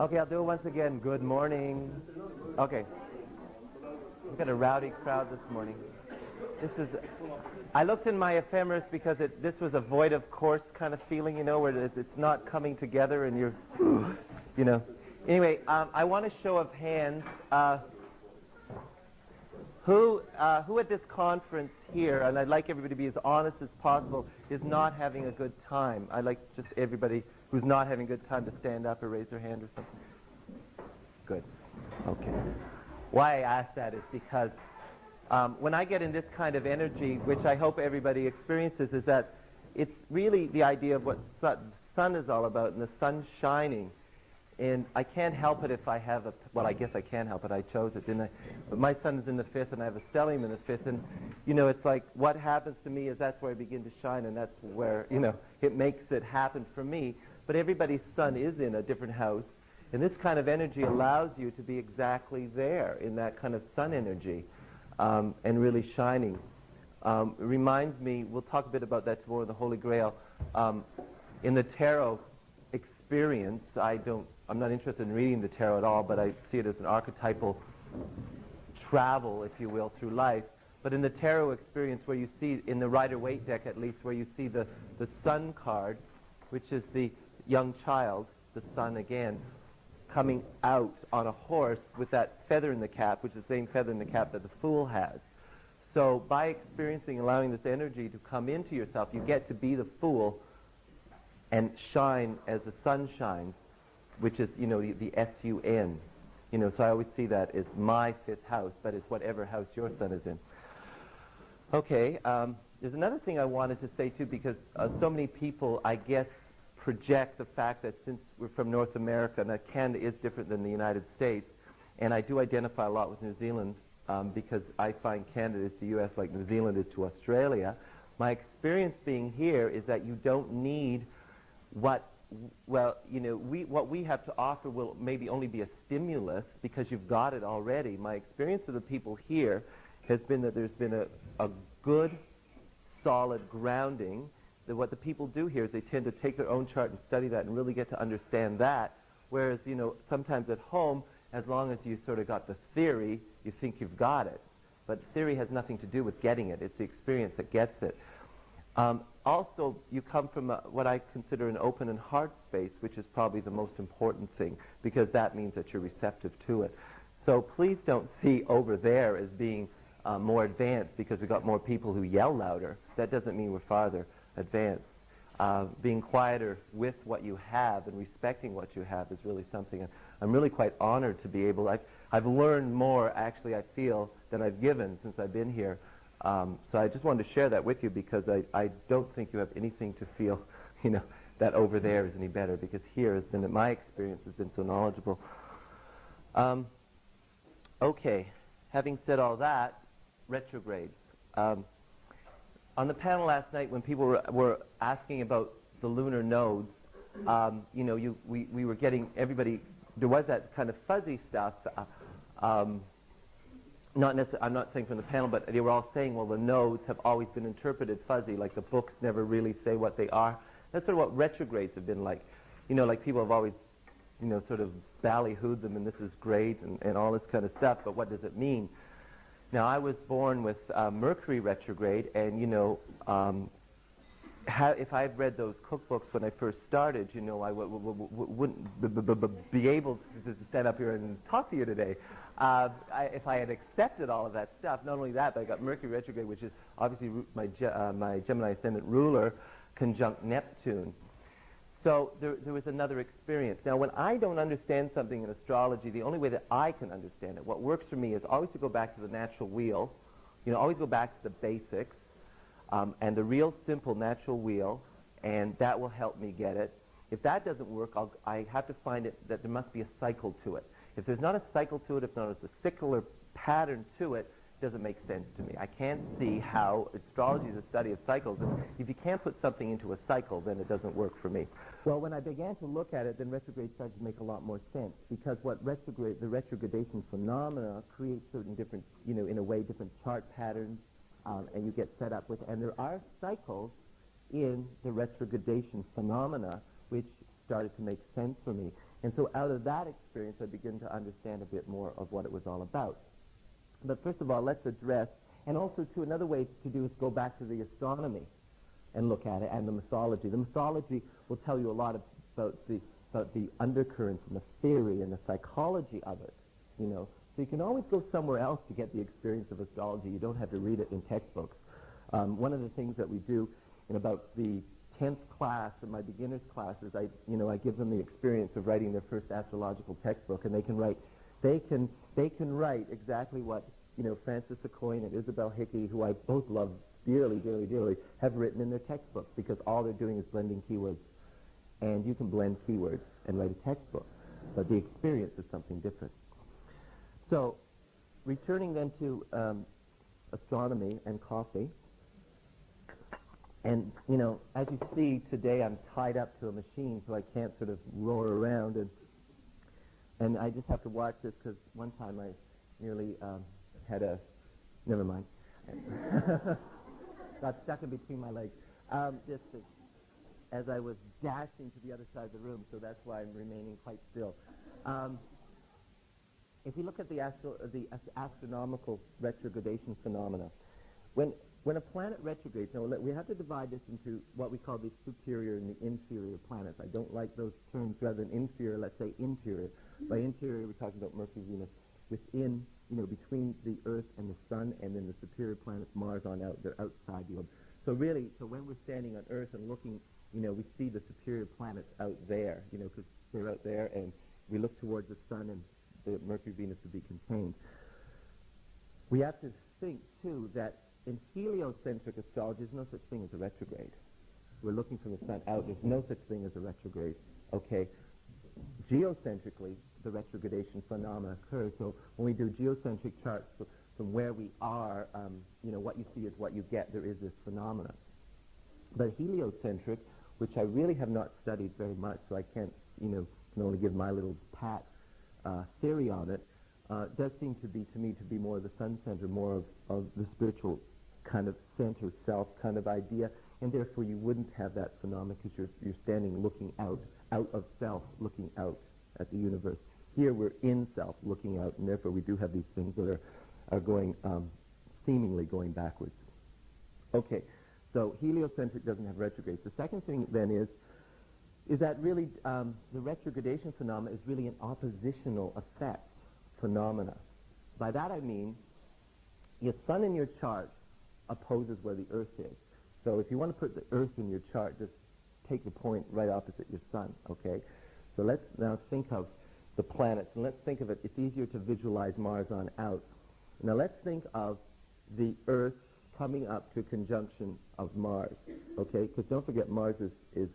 Okay, I'll do it once again. Good morning. Okay. We've got a rowdy crowd this morning. I looked in my ephemeris because this was a void of course kind of feeling, where it's not coming together and you're, Anyway, I want a show of hands. Who at this conference here, and I'd like everybody to be as honest as possible, is not having a good time? I'd like just everybody who's not having a good time to stand up or raise their hand or something. Good. Okay. Why I ask that is because when I get in this kind of energy, which I hope everybody experiences, is that it's really the idea of what the sun is all about, and the sun's shining. And I can't help it if I have well, I guess I can help it. I chose it, didn't I? But my sun is in the 5th, and I have a stellium in the 5th. And, it's like what happens to me is that's where I begin to shine, and that's where, it makes it happen for me. But everybody's sun is in a different house. And this kind of energy allows you to be exactly there in that kind of sun energy and really shining. It reminds me, we'll talk a bit about that tomorrow in the Holy Grail. In the tarot experience, I'm not interested in reading the tarot at all, but I see it as an archetypal travel, if you will, through life. But in the tarot experience, where you see, in the Rider-Waite deck at least, where you see the sun card, which is the young child, the sun again, coming out on a horse with that feather in the cap, which is the same feather in the cap that the Fool has. So by experiencing, allowing this energy to come into yourself, you get to be the Fool and shine as the sun shines, which is, the S-U-N. So I always see that as my 5th house, but it's whatever house your sun is in. Okay, there's another thing I wanted to say, too, because so many people, I guess, project the fact that since we're from North America, and that Canada is different than the United States, and I do identify a lot with New Zealand because I find Canada is to U.S. like New Zealand is to Australia. My experience being here is that you don't need what we have to offer will maybe only be a stimulus because you've got it already. My experience of the people here has been that there's been a good, solid grounding. That what the people do here is they tend to take their own chart and study that and really get to understand that. Whereas, sometimes at home, as long as you sort of got the theory, you think you've got it. But theory has nothing to do with getting it. It's the experience that gets it. Also, you come from what I consider an open and heart space, which is probably the most important thing, because that means that you're receptive to it. So please don't see over there as being more advanced because we've got more people who yell louder. That doesn't mean we're farther advanced. Being quieter with what you have and respecting what you have is really something. I'm really quite honored to be able. I've learned more, actually, I feel, than I've given since I've been here. So I just wanted to share that with you because I don't think you have anything to feel, that over there is any better, because here has been, my experience has been so knowledgeable. Okay, having said all that, retrogrades. On the panel last night when people were asking about the lunar nodes, we were getting everybody, there was that kind of fuzzy stuff. Not necessarily, I'm not saying from the panel, but they were all saying, well, the nodes have always been interpreted fuzzy, like the books never really say what they are. That's sort of what retrogrades have been like. Like people have always, sort of ballyhooed them, and this is great, and all this kind of stuff, but what does it mean? Now, I was born with Mercury retrograde, and, if I had read those cookbooks when I first started, I wouldn't be able to stand up here and talk to you today. If I had accepted all of that stuff, not only that, but I got Mercury retrograde, which is obviously my Gemini ascendant ruler, conjunct Neptune. So there was another experience. Now, when I don't understand something in astrology, the only way that I can understand it, what works for me is always to go back to the natural wheel, always go back to the basics, and the real simple natural wheel, and that will help me get it. If that doesn't work, I have to find it that there must be a cycle to it. If there's not a cycle to it, if there's a cyclical pattern to it, it doesn't make sense to me. I can't see how astrology is a study of cycles. And if you can't put something into a cycle, then it doesn't work for me. Well, when I began to look at it, then retrograde started to make a lot more sense, because what the retrogradation phenomena creates certain different, in a way, different chart patterns, and you get set up with, and there are cycles in the retrogradation phenomena which started to make sense for me. And so out of that experience, I began to understand a bit more of what it was all about. But first of all, let's address, and also too, another way to do is go back to the astronomy and look at it, and the mythology. The mythology will tell you a lot about the undercurrents and the theory and the psychology of it, you know. So you can always go somewhere else to get the experience of astrology. You don't have to read it in textbooks. One of the things that we do in about the 10th class of my beginners classes, I give them the experience of writing their first astrological textbook, and they can write exactly what, you know, Francis Acoin and Isabel Hickey, who I both love dearly, dearly, dearly, have written in their textbooks, because all they're doing is blending keywords. And you can blend keywords and write a textbook, but the experience is something different. So, returning then to astronomy and coffee, and, you know, as you see today, I'm tied up to a machine, so I can't sort of roar around, and I just have to watch this, because one time I nearly had a, never mind, got stuck in between my legs, just as I was dashing to the other side of the room, so that's why I'm remaining quite still. If we look at the astronomical retrogradation phenomena, when a planet retrogrades, now we have to divide this into what we call the superior and the inferior planets. I don't like those terms. Rather than inferior, let's say interior. By interior, we're talking about Mercury, Venus, within, you know, between the Earth and the Sun, and then the superior planets, Mars on out, they're outside the orb. So really, so when we're standing on Earth and looking, you know, we see the superior planets out there, you know, because they're out there, and we look towards the Sun, and the Mercury, Venus would be contained. We have to think, too, that in heliocentric astrology, there's no such thing as a retrograde. We're looking from the Sun out. There's no such thing as a retrograde, okay? Geocentrically, the retrogradation phenomena occurs. So when we do geocentric charts, so from where we are, you know, what you see is what you get. There is this phenomena. But heliocentric, which I really have not studied very much, so I can't, you know, can only give my little pat theory on it, does seem to me to be more of the sun center, more of the spiritual kind of center self kind of idea, and therefore you wouldn't have that phenomenon, because you're standing looking out of self, looking out at the universe. Here we're in self, looking out, and therefore we do have these things that are going, seemingly going backwards. Okay, so heliocentric doesn't have retrogrades. The second thing then is that really the retrogradation phenomena is really an oppositional effect phenomena. By that I mean your sun in your chart opposes where the Earth is. So if you want to put the Earth in your chart, just take the point right opposite your sun, okay? So let's now think of the planets, and let's think of it. It's easier to visualize Mars on out. Now let's think of the Earth coming up to a conjunction of Mars, okay? Because don't forget, Mars is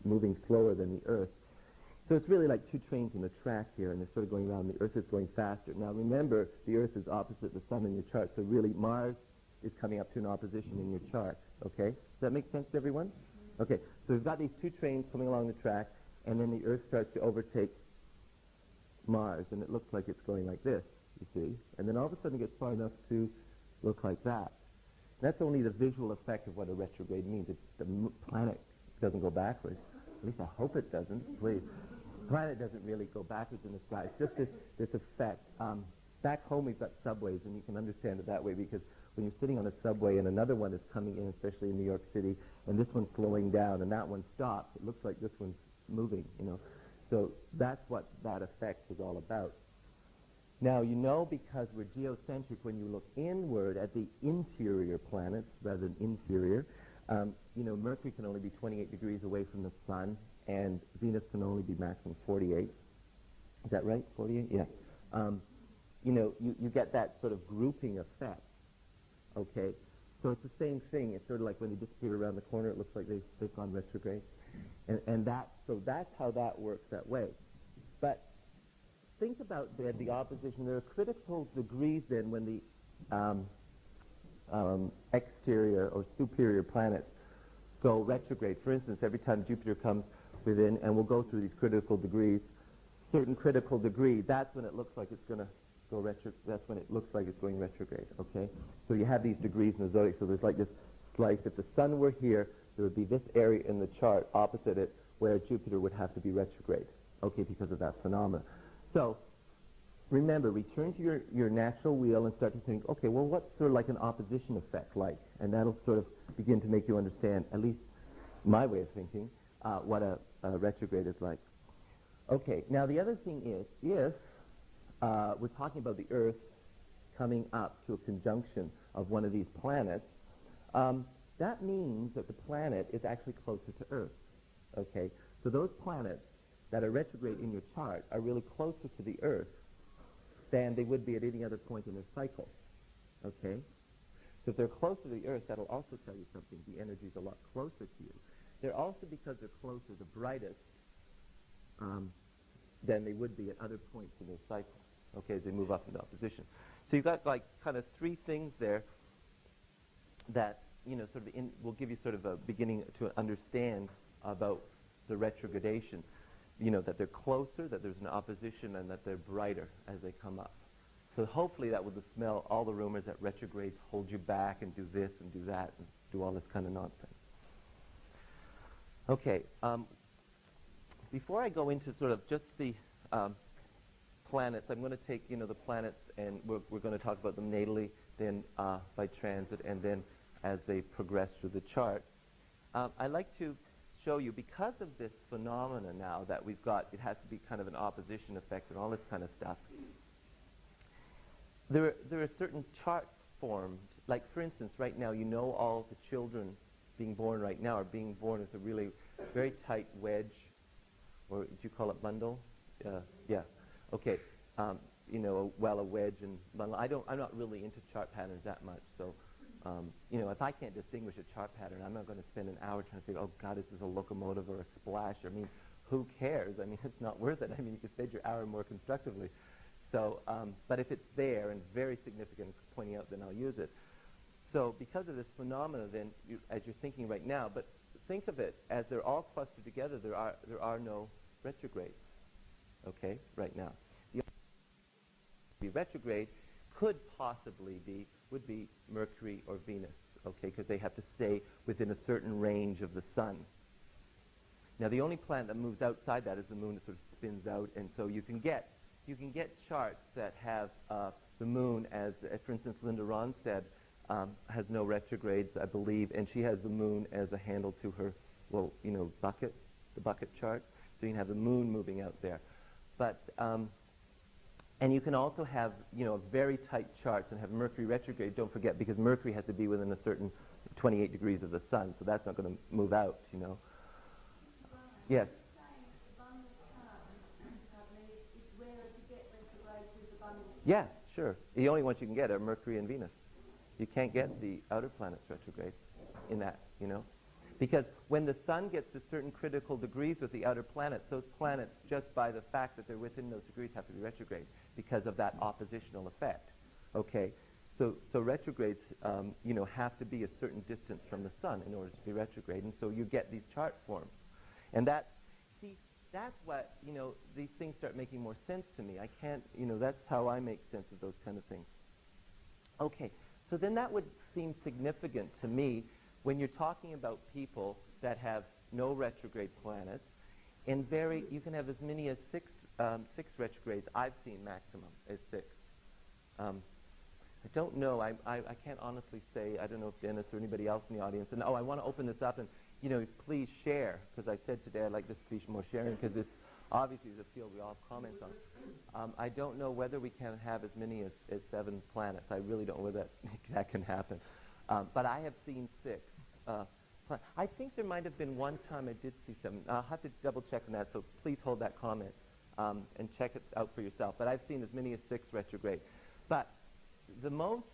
moving slower than the Earth. So it's really like two trains in the track here, and they're sort of going around. The Earth is going faster. Now remember, the Earth is opposite the sun in your chart, so really Mars is coming up to an opposition in your chart, okay? Does that make sense to everyone? Okay, so we've got these two trains coming along the track, and then the Earth starts to overtake Mars, and it looks like it's going like this, you see? And then all of a sudden it gets far enough to look like that. That's only the visual effect of what a retrograde means. The planet doesn't go backwards. At least I hope it doesn't, please. The planet doesn't really go backwards in the sky. It's just this effect. Back home we've got subways, and you can understand it that way, because when you're sitting on a subway and another one is coming in, especially in New York City, and this one's slowing down and that one stops, it looks like this one's moving, you know. So that's what that effect is all about. Now, you know, because we're geocentric, when you look inward at the interior planets rather than inferior, you know, Mercury can only be 28 degrees away from the sun, and Venus can only be maximum 48. Is that right? 48? Yeah. You know, you get that sort of grouping effect. Okay, so it's the same thing. It's sort of like when they disappear around the corner, it looks like they've gone retrograde, and so that's how that works that way. But think about the opposition. There are critical degrees then when the exterior or superior planets go retrograde. For instance, every time Jupiter comes within, and we'll go through these critical degrees, certain critical degree, that's when it looks like it's going to go retro. That's when it looks like it's going retrograde, okay? So you have these degrees in the zodiac, so there's like this slice. If the sun were here, there would be this area in the chart opposite it where Jupiter would have to be retrograde, okay, because of that phenomena. So remember, return to your natural wheel and start to think, okay, well, what's sort of like an opposition effect like? And that'll sort of begin to make you understand, at least my way of thinking, what a retrograde is like. Okay, now the other thing is, if we're talking about the Earth coming up to a conjunction of one of these planets, that means that the planet is actually closer to Earth. Okay, so those planets that are retrograde in your chart are really closer to the Earth than they would be at any other point in their cycle. Okay, so if they're closer to the Earth, that'll also tell you something. The energy is a lot closer to you. They're also, because they're closer, the brightest than they would be at other points in their cycle. Okay, as they move up into opposition. So you've got like kind of three things there that, you know, sort of will give you sort of a beginning to understand about the retrogradation. You know, that they're closer, that there's an opposition, and that they're brighter as they come up. So hopefully that will dispel all the rumors that retrogrades hold you back and do this and do that and do all this kind of nonsense. Okay, before I go into sort of just the planets, I'm going to take, you know, the planets, and we're going to talk about them natally, then by transit, and then as they progress through the chart. I'd like to show you, because of this phenomena now that we've got, it has to be kind of an opposition effect and all this kind of stuff. There are certain charts formed, like for instance, right now, you know, all the children being born right now are being born with a really very tight wedge, or did you call it bundle? Yeah. Okay. You know, a wedge and bundle. I'm not really into chart patterns that much, so. You know, if I can't distinguish a chart pattern, I'm not going to spend an hour trying to figure, oh, God, is this a locomotive or a splash? I mean, who cares? I mean, it's not worth it. I mean, you could spend your hour more constructively. So, but if it's there and very significant pointing out, then I'll use it. So because of this phenomena, then, as you're thinking right now, but think of it as they're all clustered together, there are no retrogrades, okay, right now. The retrograde could possibly would be Mercury or Venus, okay, because they have to stay within a certain range of the sun. Now, the only planet that moves outside that is the moon. That sort of spins out, and so you can get charts that have the moon as, for instance, Linda Ronstadt has no retrogrades, I believe, and she has the moon as a handle to her, well, you know, the bucket chart. So you can have the moon moving out there, but. And you can also have, you know, very tight charts and have Mercury retrograde, don't forget, because Mercury has to be within a certain 28 degrees of the sun, so that's not going to move out, you know. Yes? Yeah, sure. The only ones you can get are Mercury and Venus. You can't get the outer planets retrograde in that, you know. Because when the sun gets to certain critical degrees with the outer planets, those planets, just by the fact that they're within those degrees, have to be retrograde because of that oppositional effect. Okay, so retrogrades, you know, have to be a certain distance from the sun in order to be retrograde, and so you get these chart forms. And that's what, you know, these things start making more sense to me. I can't, you know, that's how I make sense of those kind of things. Okay, so then that would seem significant to me when you're talking about people that have no retrograde planets, and you can have as many as six retrogrades. I've seen maximum as 6. I don't know. I can't honestly say. I don't know if Dennis or anybody else in the audience. And I want to open this up and, you know, please share, because I said today I'd like this to be more sharing, because this obviously is a field we all have comments on. I don't know whether we can have as many as 7 planets. I really don't know whether that can happen. But I have seen 6. I think there might have been one time I did see 7. I'll have to double check on that, so please hold that comment and check it out for yourself. But I've seen as many as 6 retrograde. But the most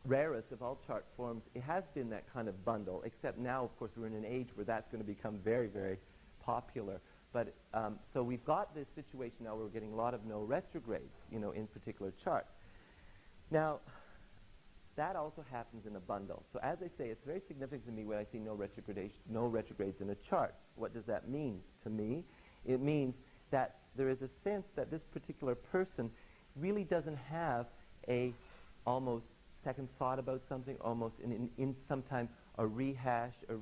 rarest of all chart forms, it has been that kind of bundle, except now, of course, we're in an age where that's going to become very, very popular. But so we've got this situation now where we're getting a lot of no retrogrades, you know, in particular charts. Now, that also happens in a bundle. So as I say, it's very significant to me when I see no retrogrades in a chart. What does that mean to me? It means that there is a sense that this particular person really doesn't have a almost second thought about something, almost in sometimes a rehash, a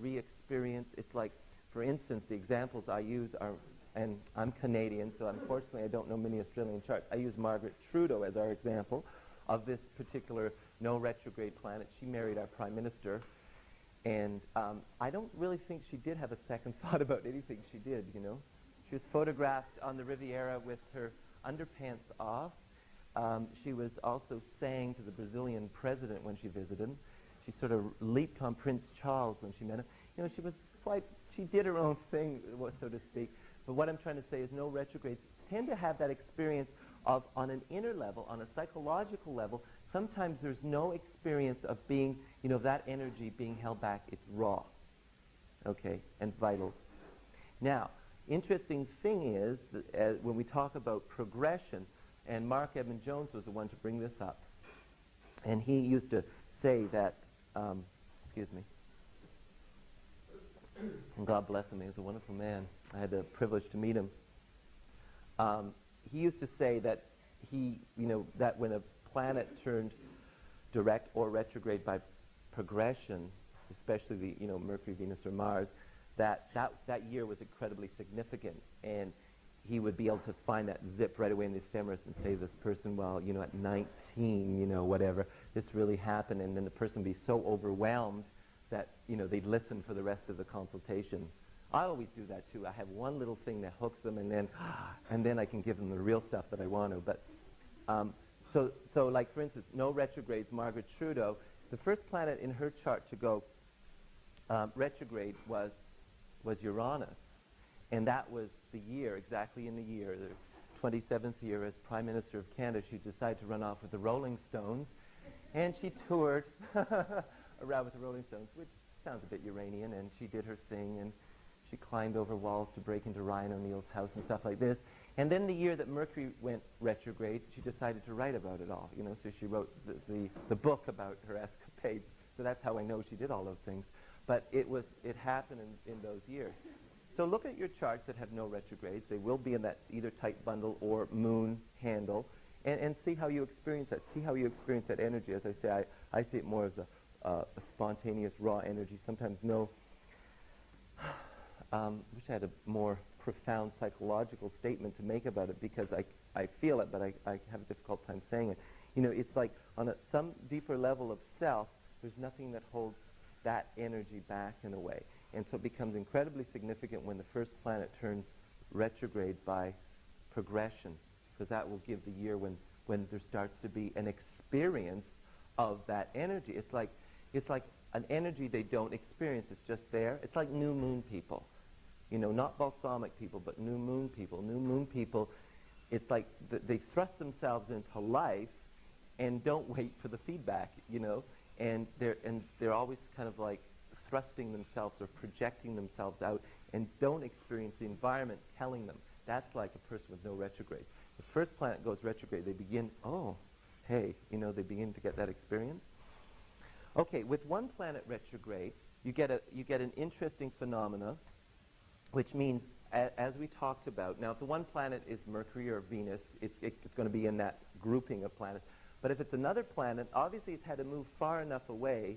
experience. It's like, for instance, the examples I use are, and I'm Canadian, so unfortunately I don't know many Australian charts. I use Margaret Trudeau as our example of this particular no retrograde planet. She married our Prime Minister, and I don't really think she did have a second thought about anything she did, you know. She was photographed on the Riviera with her underpants off. She was also saying to the Brazilian president when she visited. She sort of leaped on Prince Charles when she met him. You know, she was quite, she did her own thing, so to speak. But what I'm trying to say is no retrogrades tend to have that experience of, on an inner level, on a psychological level, sometimes there's no experience of being, you know, that energy being held back. It's raw, okay, and vital. Now, interesting thing is, that, when we talk about progression, and Mark Edmund Jones was the one to bring this up, and he used to say that, excuse me, and God bless him, he was a wonderful man. I had the privilege to meet him. He used to say that he, you know, that when a planet turned direct or retrograde by progression, especially the, you know, Mercury, Venus, or Mars, that year was incredibly significant, and he would be able to find that zip right away in the ephemeris and say this person, well, you know, at 19, you know, whatever, this really happened, and then the person would be so overwhelmed that, you know, they'd listen for the rest of the consultation. I always do that too. I have one little thing that hooks them, and then I can give them the real stuff that I want to. But so like for instance, no retrogrades. Margaret Trudeau, the first planet in her chart to go retrograde was Uranus, and that was the year, exactly in the year, the 27th year as Prime Minister of Canada. She decided to run off with the Rolling Stones, and she toured around with the Rolling Stones, which sounds a bit Uranian, and she did her thing, and she climbed over walls to break into Ryan O'Neill's house and stuff like this. And then the year that Mercury went retrograde, she decided to write about it all, you know, so she wrote the book about her escapades. So that's how I know she did all those things. But it happened in those years. So look at your charts that have no retrogrades. They will be in that either type bundle or moon handle, and see how you experience that. See how you experience that energy. As I say, I see it more as a spontaneous, raw energy. Sometimes no. Wish I had a more profound psychological statement to make about it, because I feel it, but I have a difficult time saying it. You know, it's like on some deeper level of self, there's nothing that holds that energy back in a way. And so it becomes incredibly significant when the first planet turns retrograde by progression, because that will give the year when there starts to be an experience of that energy. It's like an energy they don't experience. It's just there. It's like new moon people. You know, not balsamic people, but new moon people. New moon people, it's like they thrust themselves into life and don't wait for the feedback, you know, and they're always kind of like thrusting themselves or projecting themselves out and don't experience the environment telling them. That's like a person with no retrograde. The first planet goes retrograde, they begin, oh, hey, you know, they begin to get that experience. Okay, with one planet retrograde, you get an interesting phenomena, which means, as we talked about, now if the one planet is Mercury or Venus, it's going to be in that grouping of planets. But if it's another planet, obviously it's had to move far enough away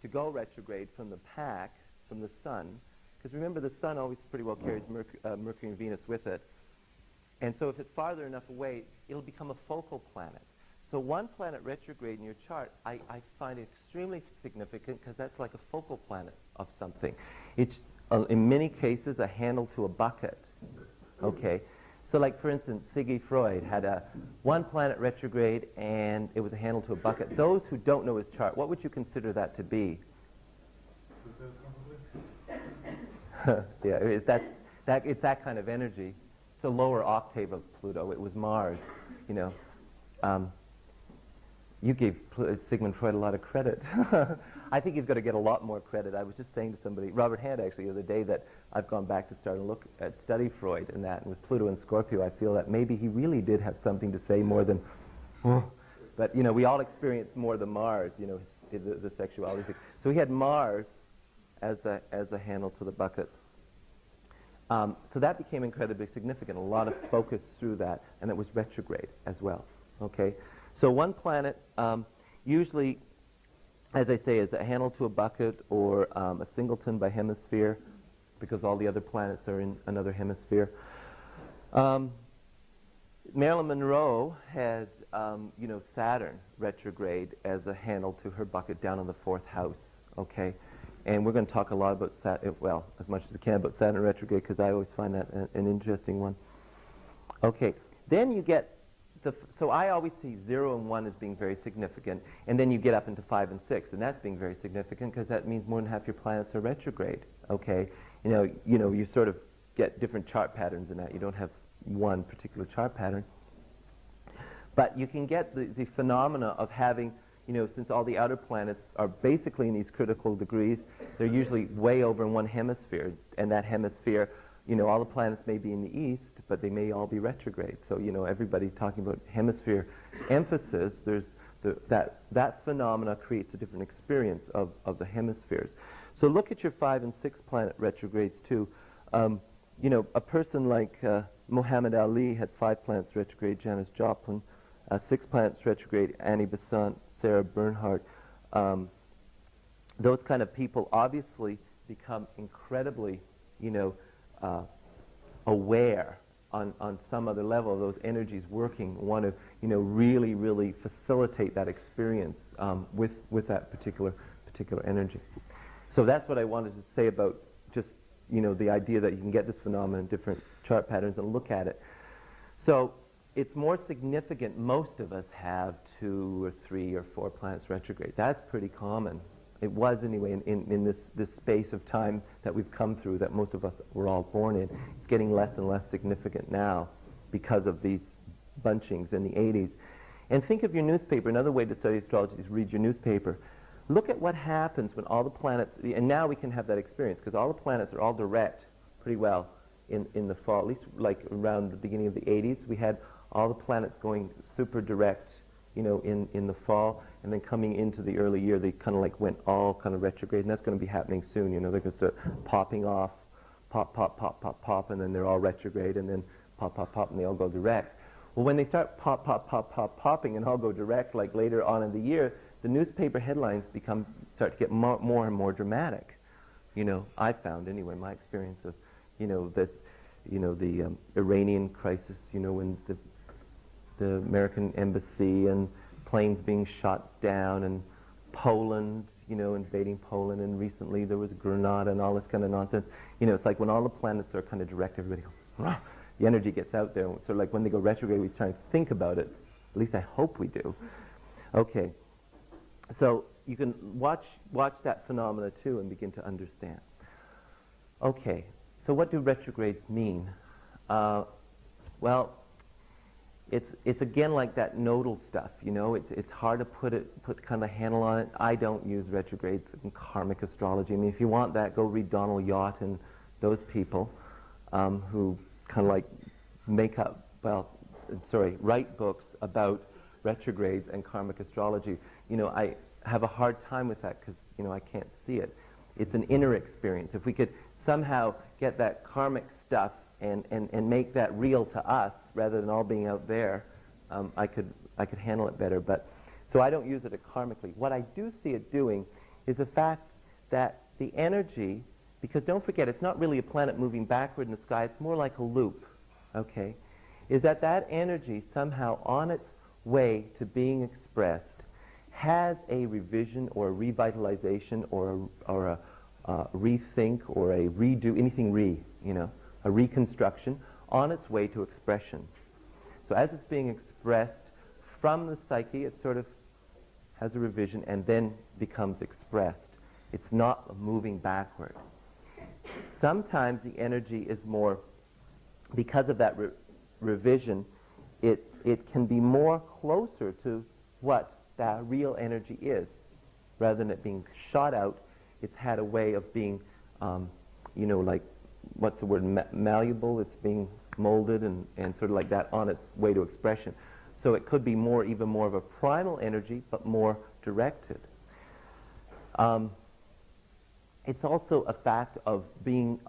to go retrograde from the pack, from the sun, because remember the sun always pretty well carries Mercury and Venus with it. And so if it's farther enough away, it'll become a focal planet. So one planet retrograde in your chart, I find it extremely significant, because that's like a focal planet of something. It's, in many cases, a handle to a bucket. Okay? So like, for instance, Sigmund Freud had one planet retrograde, and it was a handle to a bucket. Those who don't know his chart, what would you consider that to be? Yeah, it's that kind of energy. It's a lower octave of Pluto. It was Mars, you know. You gave Sigmund Freud a lot of credit. I think he's going to get a lot more credit. I was just saying to somebody, Robert Hand actually, the other day, that I've gone back to start and study Freud and that. And with Pluto and Scorpio, I feel that maybe he really did have something to say more than, but you know, we all experience more than Mars, you know, the sexuality thing. So he had Mars as a handle to the bucket. So that became incredibly significant. A lot of focus through that, and it was retrograde as well. Okay. So one planet, usually as I say, is a handle to a bucket or a singleton by hemisphere, because all the other planets are in another hemisphere. Marilyn Monroe had, Saturn retrograde as a handle to her bucket down in the 4th house, okay? And we're going to talk a lot about Saturn, well, as much as we can about Saturn retrograde, because I always find that an interesting one. Okay, then you get, so I always see 0 and 1 as being very significant, and then you get up into 5 and 6, and that's being very significant because that means more than half your planets are retrograde, okay? You sort of get different chart patterns in that. You don't have one particular chart pattern. But you can get the phenomena of having, since all the outer planets are basically in these critical degrees, they're usually way over in one hemisphere, and that hemisphere, all the planets may be in the east, but they may all be retrograde. So, everybody talking about hemisphere emphasis, there's that phenomena creates a different experience of the hemispheres. So look at your 5 and 6 planet retrogrades too. A person like Muhammad Ali had 5 planets retrograde, Janis Joplin, 6 planets retrograde, Annie Besant, Sarah Bernhardt. Those kind of people obviously become incredibly, aware on some other level of those energies working, want to, really, really facilitate that experience with that particular energy. So that's what I wanted to say about just, the idea that you can get this phenomenon in different chart patterns and look at it. So it's more significant. Most of us have 2 or 3 or 4 planets retrograde. That's pretty common. It was anyway in this space of time that we've come through, that most of us were all born in. It's getting less and less significant now because of these bunchings in the 80s. And think of your newspaper. Another way to study astrology is read your newspaper. Look at what happens when all the planets, and now we can have that experience, because all the planets are all direct pretty well in the fall, at least like around the beginning of the 80s. We had all the planets going super direct, in the fall, and then coming into the early year, they kind of like went all kind of retrograde, and that's going to be happening soon. They're going to start popping off, pop, pop, pop, pop, pop, and then they're all retrograde, and then pop, pop, pop, and they all go direct. Well, when they start pop, pop, pop, pop, popping and all go direct, like later on in the year, the newspaper headlines start to get more and more dramatic. I found anyway, my experience of, the Iranian crisis, when the American embassy and planes being shot down, and Poland, invading Poland, and recently there was Grenada and all this kind of nonsense. It's like when all the planets are kind of direct, everybody goes, rah, the energy gets out there. So like when they go retrograde, we try and think about it. At least I hope we do. Okay. So you can watch that phenomena too and begin to understand. Okay, so what do retrogrades mean? Well, it's again like that nodal stuff. It's hard to put kind of a handle on it. I don't use retrogrades in karmic astrology. I mean, if you want that, go read Donald Yacht and those people who kind of like write books about retrogrades and karmic astrology. I have a hard time with that because, I can't see it. It's an inner experience. If we could somehow get that karmic stuff and make that real to us rather than all being out there, I could handle it better. But so I don't use it karmically. What I do see it doing is the fact that the energy, because don't forget, it's not really a planet moving backward in the sky, it's more like a loop, okay, is that energy somehow on its way to being expressed has a revision or a revitalization or a rethink or a redo, anything a reconstruction on its way to expression. So as it's being expressed from the psyche, it sort of has a revision and then becomes expressed. It's not moving backward. Sometimes the energy is more, because of that revision, it can be more closer to what that real energy is. Rather than it being shot out, it's had a way of being, like, what's the word, malleable. It's being molded and sort of like that on its way to expression. So it could be even more of a primal energy, but more directed. It's also a fact of being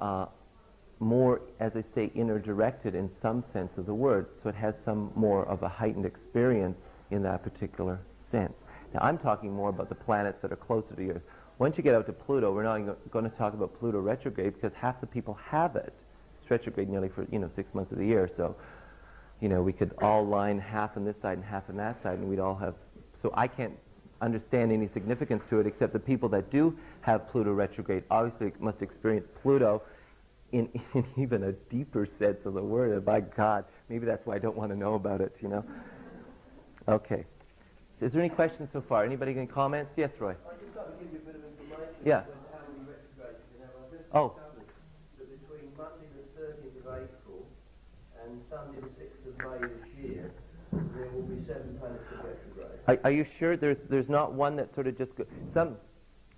more, as I say, inner-directed in some sense of the word. So it has some more of a heightened experience in that particular sense. Now, I'm talking more about the planets that are closer to the Earth. Once you get out to Pluto, we're not going to talk about Pluto retrograde because half the people have it. It's retrograde nearly for 6 months of the year, so we could all line half on this side and half on that side, and we'd all have. So I can't understand any significance to it, except the people that do have Pluto retrograde obviously must experience Pluto in even a deeper sense of the word. And by God, maybe that's why I don't want to know about it. Okay. Is there any questions so far? Anybody got any comments? Yes, Roy. I just thought I'd give you a bit of information. Yeah. How many retrogrades you have. I've just Oh. discovered that between Monday the 30th of April and Sunday the 6th of May this year, there will be 7 planets of retrograde. Are you sure there's not one that sort of just some?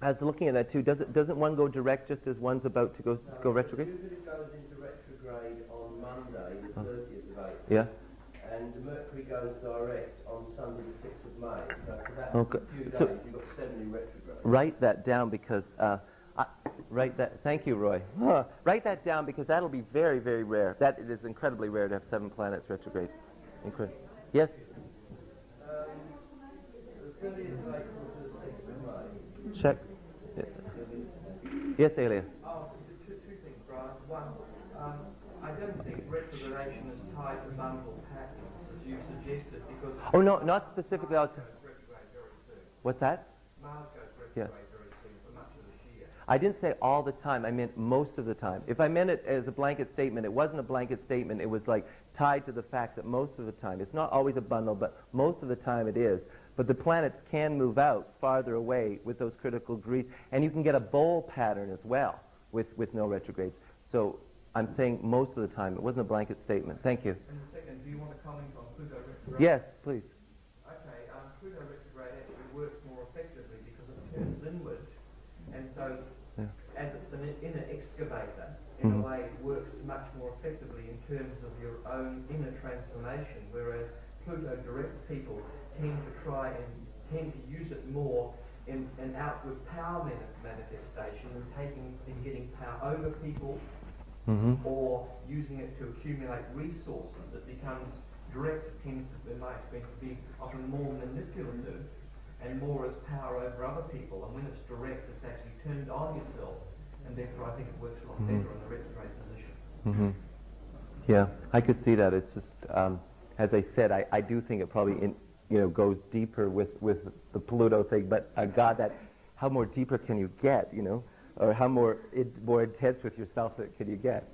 I was looking at that too. Doesn't one go direct just as one's about to go retrograde? Jupiter goes into retrograde on Monday the 30th of April. Yeah. And Mercury goes direct on Sunday the 6th of May. So for that Okay. few days, So you've got 70 retrogrades. write that down because thank you, Roy. Write that down because that'll be very, very rare. That it is incredibly rare to have 7 planets retrograde. Yes. The 30th of April to the 6th of May. Check. Yes, Elia. Oh, two things, Brian. One, I don't think retrogradation is tied to bundle patterns, as you suggested, because... Oh, no, not specifically. Mars goes retrograde very soon. What's that? Mars goes retrograde very soon for much of this year. I didn't say all the time. I meant most of the time. If I meant it as a blanket statement, it wasn't a blanket statement. It was like tied to the fact that most of the time, it's not always a bundle, but most of the time it is. But the planets can move out farther away with those critical degrees, and you can get a bowl pattern as well with no retrogrades. So I'm saying most of the time. It wasn't a blanket statement. Thank you. And the second, do you want to comment on Pluto retrograde? Yes, please. Okay, Pluto retrograde actually works more effectively because it turns inward, and so as it's an inner excavator, in a way it works much more effectively in terms of your own inner transformation, whereas Pluto direct people tend to use it more in an outward power manifestation and getting power over people, or using it to accumulate resources. It becomes direct, tends to, in my experience, to be often more manipulative and more as power over other people. And when it's direct, it's actually turned on yourself, and therefore I think it works a lot better in the retrograde position. Yeah, I could see that. It's just, as I said, I do think it probably goes deeper with the Pluto thing. But God, how more deeper can you get? Or how more intense with yourself can you get?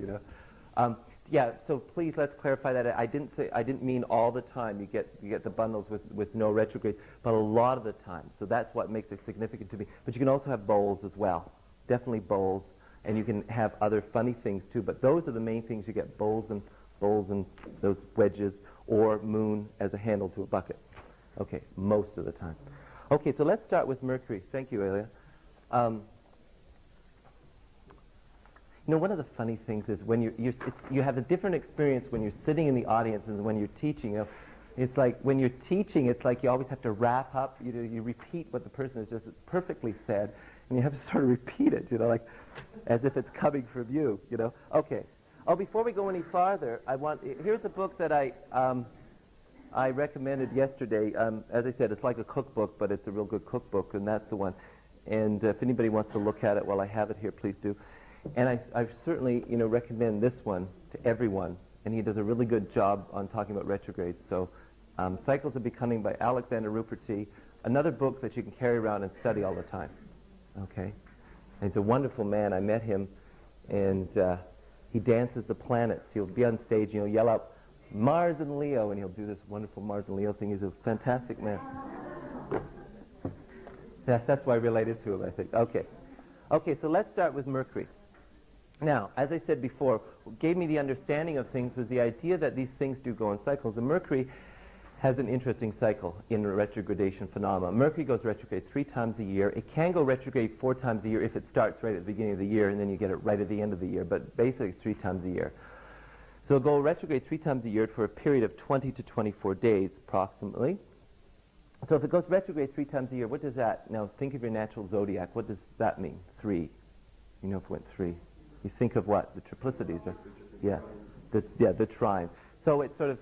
Yeah. So please let's clarify that. I didn't mean all the time you get the bundles with no retrograde, but a lot of the time. So that's what makes it significant to me. But you can also have bowls as well. Definitely bowls, and you can have other funny things too. But those are the main things you get: bowls and those wedges, or moon as a handle to a bucket. Okay, most of the time. Okay, so let's start with Mercury. Thank you, Elia. One of the funny things is when you have a different experience when you're sitting in the audience and when you're teaching. It's like when you're teaching, it's like you always have to wrap up. You repeat what the person has just perfectly said, and you have to sort of repeat it, like as if it's coming from you. Okay. Oh, before we go any farther, here's a book that I recommended yesterday. As I said, it's like a cookbook, but it's a real good cookbook, and that's the one. And if anybody wants to look at it while I have it here, please do. And I certainly, recommend this one to everyone. And he does a really good job on talking about retrogrades. So, Cycles of Becoming by Alexander Ruperti. Another book that you can carry around and study all the time. Okay? And he's a wonderful man. I met him, and he dances the planets. He'll be on stage, yell out, Mars and Leo, and he'll do this wonderful Mars and Leo thing. He's a fantastic man. That's why I related to him, I think. Okay. Okay, so let's start with Mercury. Now, as I said before, what gave me the understanding of things was the idea that these things do go in cycles. And Mercury has an interesting cycle in retrogradation phenomena. Mercury goes retrograde 3 times a year. It can go retrograde 4 times a year if it starts right at the beginning of the year, and then you get it right at the end of the year. But basically, it's 3 times a year. So it'll go retrograde 3 times a year for a period of 20 to 24 days, approximately. So if it goes retrograde 3 times a year, what does that? Now, think of your natural zodiac. What does that mean? 3. If it went 3. You think of what? The triplicities. The trine. So it's sort of,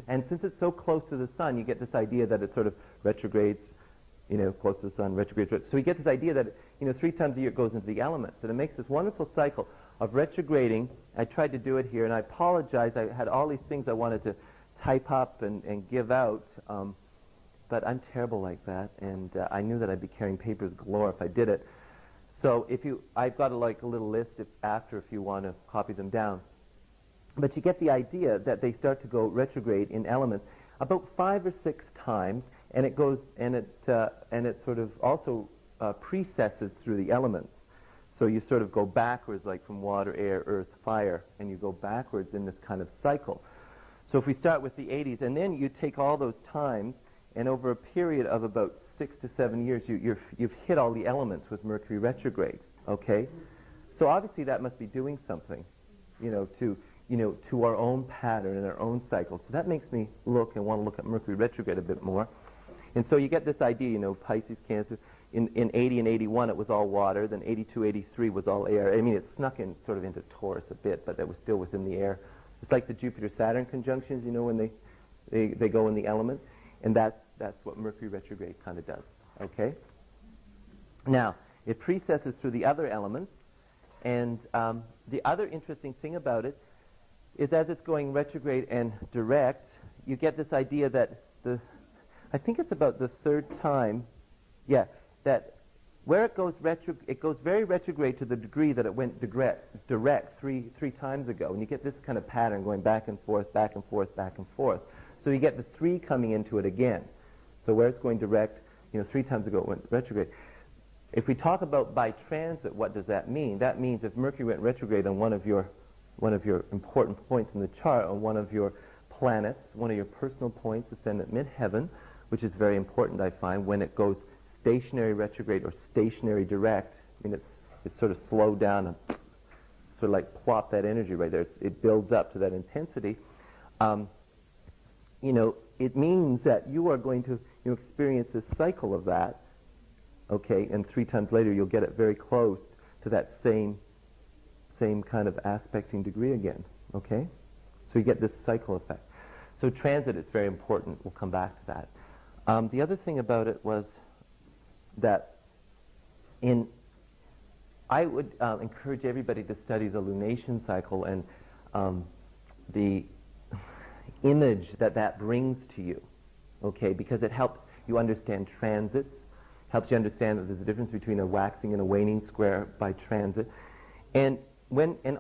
and since it's so close to the sun, you get this idea that it sort of retrogrades close to the sun, retrograde. So we get this idea that, 3 times a year it goes into the elements. And it makes this wonderful cycle of retrograding. I tried to do it here, and I apologize. I had all these things I wanted to type up and give out, but I'm terrible like that, and I knew that I'd be carrying papers galore if I did it. So I've got a little list after if you want to copy them down. But you get the idea that they start to go retrograde in elements about 5 or 6 times, and it goes and it sort of also precesses through the elements. So you sort of go backwards, like from water, air, earth, fire, and you go backwards in this kind of cycle. So if we start with the 80s, and then you take all those times, and over a period of about 6 to 7 years, you've hit all the elements with Mercury retrograde. Okay, so obviously that must be doing something, to our own pattern and our own cycle. So that makes me look and want to look at Mercury retrograde a bit more. And so you get this idea, Pisces, Cancer. In 80 and 81, it was all water. Then 82, 83 was all air. I mean, it snuck in sort of into Taurus a bit, but that was still within the air. It's like the Jupiter-Saturn conjunctions, when they go in the element. And that's what Mercury retrograde kind of does. Okay? Now, it precesses through the other elements. And the other interesting thing about it is as it's going retrograde and direct, you get this idea that I think it's about the 3rd time, that where it goes very retrograde to the degree that it went direct three times ago. And you get this kind of pattern going back and forth, back and forth, back and forth. So you get the 3 coming into it again. So where it's going direct, 3 times ago it went retrograde. If we talk about by transit, what does that mean? That means if Mercury went retrograde on one of your important points in the chart, on one of your planets, one of your personal points, ascendant midheaven, which is very important, I find, when it goes stationary retrograde or stationary direct, it's sort of slowed down and sort of like plop that energy right there. It builds up to that intensity. It means that you are going to experience this cycle of that, okay, and 3 times later you'll get it very close to that same kind of aspecting degree again, okay? So you get this cycle effect. So transit is very important. We'll come back to that. The other thing about it was that I would encourage everybody to study the lunation cycle and the image that brings to you, okay, because it helps you understand transits, helps you understand that there's a difference between a waxing and a waning square by transit, and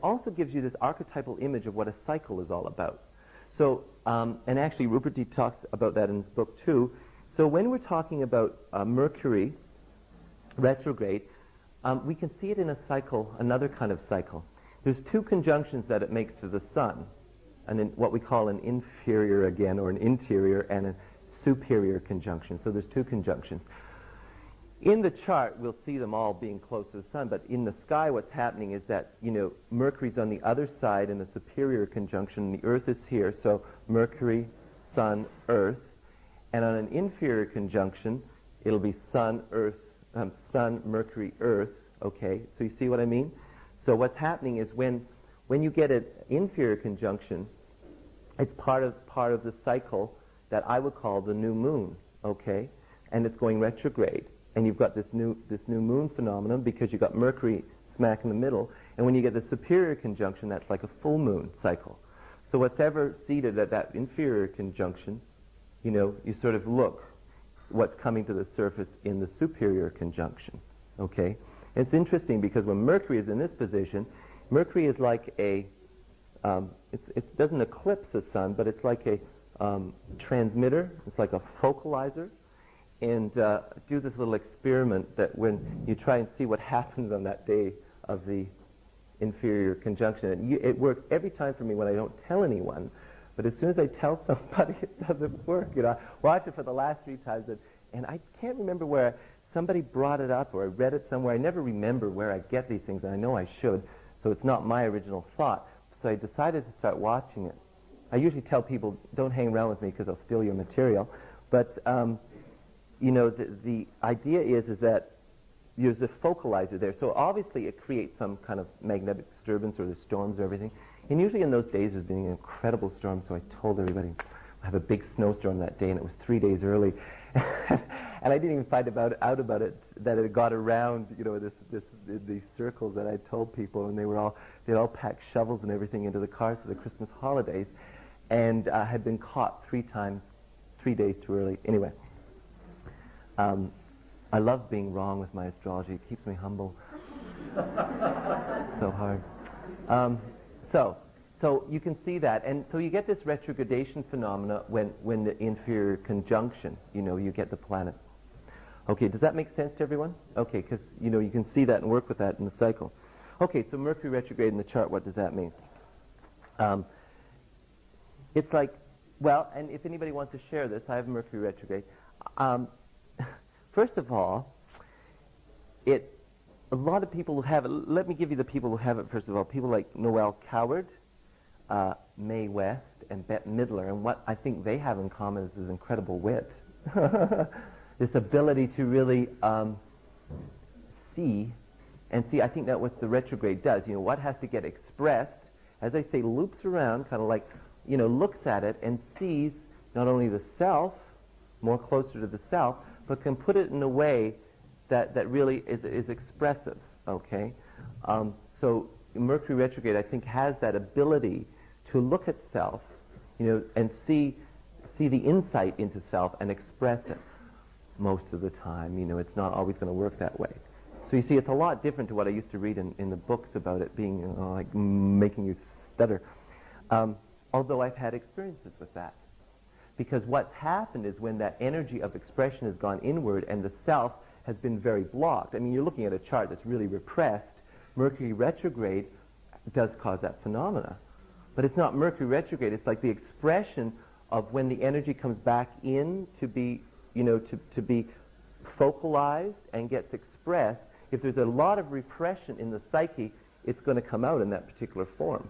also gives you this archetypal image of what a cycle is all about. So, and actually Rupert D. talks about that in his book too. So when we're talking about Mercury retrograde, we can see it in a cycle, another kind of cycle. There's 2 conjunctions that it makes to the sun, and in what we call an inferior again, or an interior, and a superior conjunction. So there's 2 conjunctions. In the chart, we'll see them all being close to the sun, but in the sky what's happening is that, Mercury's on the other side in a superior conjunction, and the Earth is here, so Mercury, Sun, Earth, and on an inferior conjunction, it'll be Sun, Mercury, Earth, okay? So you see what I mean? So what's happening is when you get an inferior conjunction, it's part of the cycle that I would call the new moon, okay? And it's going retrograde. And you've got this new moon phenomenon because you've got Mercury smack in the middle. And when you get the superior conjunction, that's like a full moon cycle. So whatever seated at that inferior conjunction, you sort of look what's coming to the surface in the superior conjunction, okay? And it's interesting because when Mercury is in this position, Mercury is like it doesn't eclipse the sun, but it's like a transmitter. It's like a focalizer. And do this little experiment that when you try and see what happens on that day of the inferior conjunction, and it works every time for me when I don't tell anyone, but as soon as I tell somebody, it doesn't work. I watched it for the last 3 times, and I can't remember where somebody brought it up or I read it somewhere. I never remember where I get these things, and I know I should, so it's not my original thought. So I decided to start watching it. I usually tell people, don't hang around with me because I'll steal your material, but the idea is that there's a focalizer there. So obviously it creates some kind of magnetic disturbance or the storms or everything. And usually in those days there's been an incredible storm, so I told everybody I have a big snowstorm that day, and it was 3 days early. And I didn't even find out about it, that it got around, these circles that I told people, and they'd all packed shovels and everything into the cars for the Christmas holidays, and had been caught 3 times, 3 days too early. Anyway, I love being wrong with my astrology. It keeps me humble. So hard. So you can see that, and so you get this retrogradation phenomena when the inferior conjunction, you get the planets. Okay, does that make sense to everyone? Okay, because you can see that and work with that in the cycle. Okay, so Mercury retrograde in the chart, what does that mean? It's like, well, and if anybody wants to share this, I have Mercury retrograde. First of all, a lot of people who have it, let me give you the people who have it first of all. People like Noel Coward, Mae West, and Bette Midler, and what I think they have in common is this incredible wit. This ability to really see, I think that what the retrograde does, what has to get expressed, as I say, loops around, kind of like, looks at it and sees not only the self, more closer to the self, but can put it in a way that really is expressive, okay? So Mercury retrograde, I think, has that ability to look at self, and see the insight into self and express it most of the time. It's not always going to work that way. So you see, it's a lot different to what I used to read in the books about it being like making you stutter. Although I've had experiences with that. Because what's happened is when that energy of expression has gone inward and the self has been very blocked. I mean, you're looking at a chart that's really repressed. Mercury retrograde does cause that phenomena. But it's not Mercury retrograde. It's like the expression of when the energy comes back in to be, to be focalized and gets expressed. If there's a lot of repression in the psyche, it's going to come out in that particular form.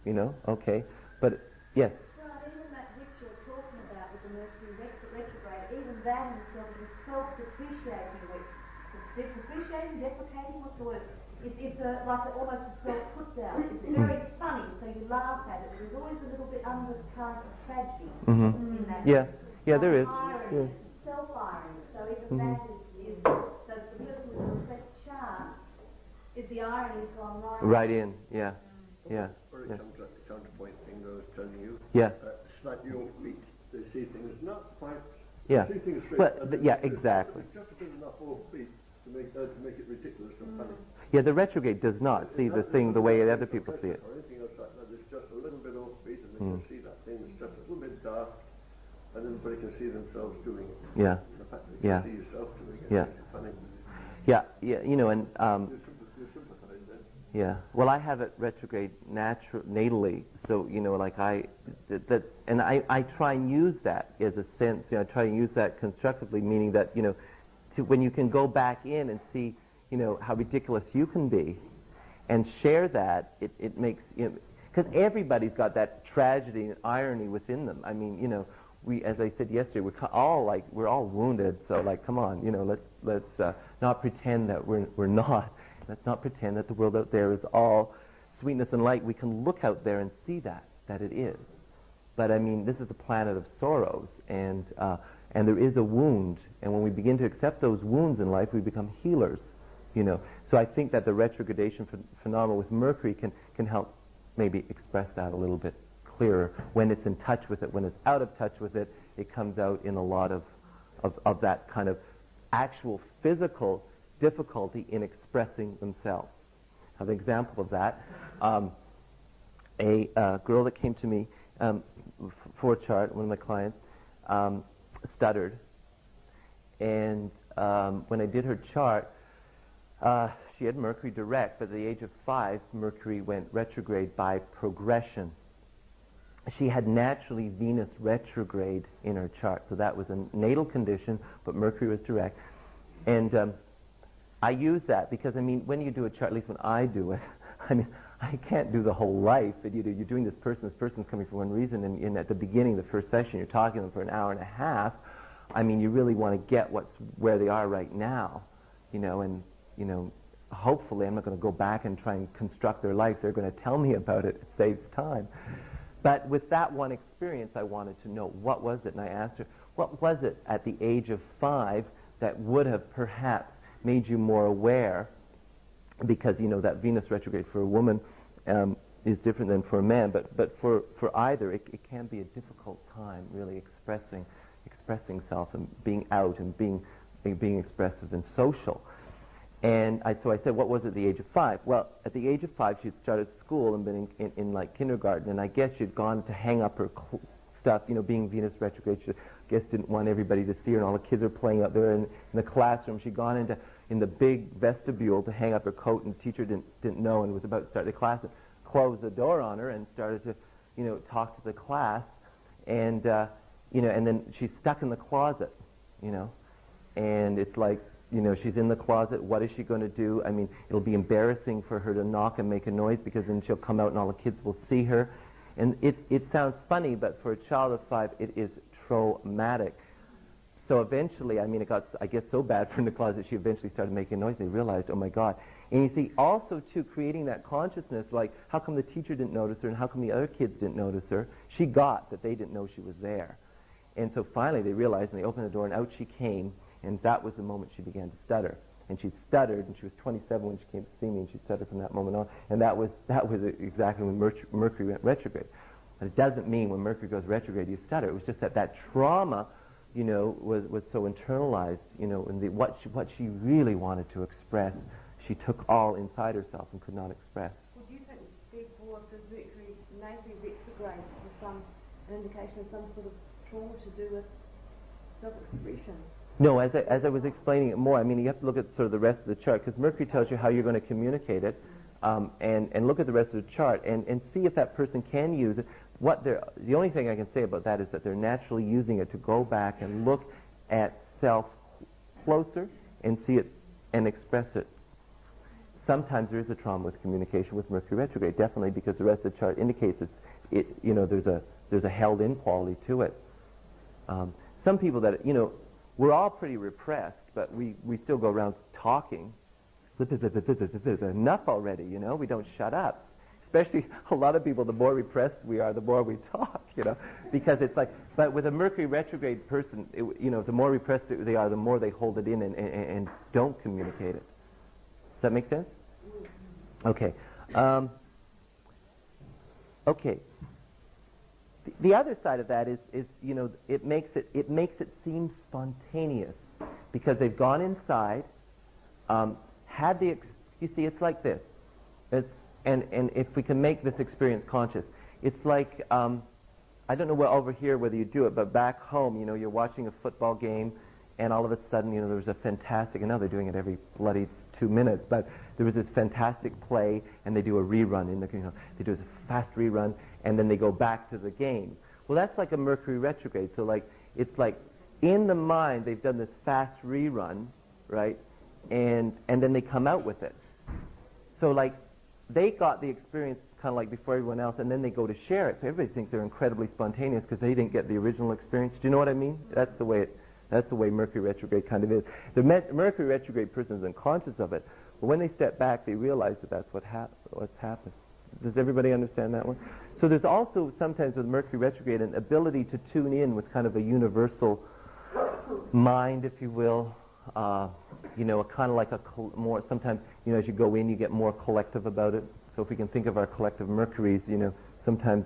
Okay? But, yes? Well, even that which you're talking about with the Mercury retrograde, even that in itself is self-depreciating. Depreciating, deprecating, what's the word? It's like almost a self-put-down. It's very funny, so you laugh at it. There's always a little bit undercurrent of tragedy in that. Yeah, there is. Irony, self-irony. So even that is so the person with the repressed chart is the irony has gone right in. Yeah. For example, the counterpoint thing I was telling you. Yeah. Slight young feet, they see things not quite. Yeah. See things straight. But exactly. It's just enough off feet to make it ridiculous and funny. Yeah, the retrograde does not see the thing the way other people see it. Or anything else like that. It's just a little bit off beat, and they can see that thing. It's just a little bit dark, and everybody can see themselves doing it. Yeah. The fact that you can see yourself doing it Yeah. is funny. Yeah, and You sympathize then. yeah. Well, I have it retrograde natally, so I try and use that as a sense. I try and use that constructively, meaning that when you can go back in and see how ridiculous you can be, and share that, it makes because everybody's got that tragedy and irony within them. I mean, we, as I said yesterday, we're all wounded. So come on, let's not pretend that we're not. Let's not pretend that the world out there is all sweetness and light. We can look out there and see that it is. But I mean, this is a planet of sorrows, and there is a wound. And when we begin to accept those wounds in life, we become healers. So I think that the retrogradation phenomenon with Mercury can help maybe express that a little bit clearer. When it's in touch with it, when it's out of touch with it, it comes out in a lot of that kind of actual physical difficulty in expressing themselves. I have an example of that. A girl that came to me for a chart, one of my clients, stuttered. And when I did her chart, she had Mercury direct, but at the age of 5, Mercury went retrograde by progression. She had naturally Venus retrograde in her chart, so that was a natal condition, but Mercury was direct. And I use that because, I mean, when you do a chart, at least when I do it, I mean, I can't do the whole life. But you're doing this person's coming for one reason, and at the beginning, the first session, you're talking to them for an hour and a half. I mean, you really want to get where they are right now, and hopefully I'm not going to go back and try and construct their life. They're going to tell me about it. It saves time. But with that one experience, I wanted to know what was it, and I asked her, what was it at the age of 5 that would have perhaps made you more aware, because that Venus retrograde for a woman is different than for a man, but for either, it can be a difficult time, really expressing self and being out and being expressive and social. And so I said, what was it at the age of 5? Well, at the age of 5, she'd started school and been in like kindergarten, and I guess she'd gone to hang up her stuff, being Venus retrograde. She, I guess, didn't want everybody to see her, and all the kids are playing out there in the classroom. She'd gone in the big vestibule to hang up her coat, and the teacher didn't know and was about to start the class, and closed the door on her and started to, talk to the class, and and then she's stuck in the closet, and it's like, she's in the closet. What is she going to do? I mean, it'll be embarrassing for her to knock and make a noise, because then she'll come out and all the kids will see her. And it sounds funny, but for a child of 5, it is traumatic. So eventually, I mean, it got, I guess, so bad from the closet, she eventually started making noise. They realized, oh my God. And you see, also, too, creating that consciousness, like, how come the teacher didn't notice her and how come the other kids didn't notice her? She got that they didn't know she was there. And so finally they realized, and they opened the door, and out she came, and that was the moment she began to stutter. And she stuttered, and she was 27 when she came to see me, and she stuttered from that moment on. And that was exactly when Mercury went retrograde. But it doesn't mean when Mercury goes retrograde you stutter. It was just that trauma, was so internalized, and what she really wanted to express, she took all inside herself and could not express. Would you think, therefore, the Mercury maybe retrograde was an indication of some sort of trauma to do with self-expression? No, as I was explaining it more, I mean, you have to look at sort of the rest of the chart, because Mercury tells you how you're going to communicate it, and look at the rest of the chart and see if that person can use it. The only thing I can say about that is that they're naturally using it to go back and look at self closer and see it and express it. Sometimes there is a trauma with communication with Mercury retrograde, definitely, because the rest of the chart indicates there's a held-in quality to it. Some people that, we're all pretty repressed, but we still go around talking. Enough already, we don't shut up. Especially a lot of people, the more repressed we are, the more we talk, because it's like, but with a Mercury retrograde person, the more repressed they are, the more they hold it in and don't communicate it. Does that make sense? Okay. Okay. The other side of that is it makes it seem spontaneous, because they've gone inside, you see, it's like this. And if we can make this experience conscious, it's like, I don't know over here whether you do it, but back home, you're watching a football game, and all of a sudden, there was a fantastic, and now they're doing it every bloody 2 minutes, but there was this fantastic play, and they do a rerun they do a fast rerun, and then they go back to the game. Well, that's like a Mercury retrograde. So it's like in the mind they've done this fast rerun, right? And then they come out with it. So they got the experience kind of like before everyone else, and then they go to share it. So everybody thinks they're incredibly spontaneous because they didn't get the original experience. Do you know what I mean? That's the way Mercury retrograde kind of is. The Mercury retrograde person is unconscious of it, but when they step back, they realize that that's what's happened. Does everybody understand that one? So there's also sometimes with Mercury retrograde an ability to tune in with kind of a universal mind, if you will. Kind of like more, sometimes, as you go in, you get more collective about it. So if we can think of our collective Mercuries, sometimes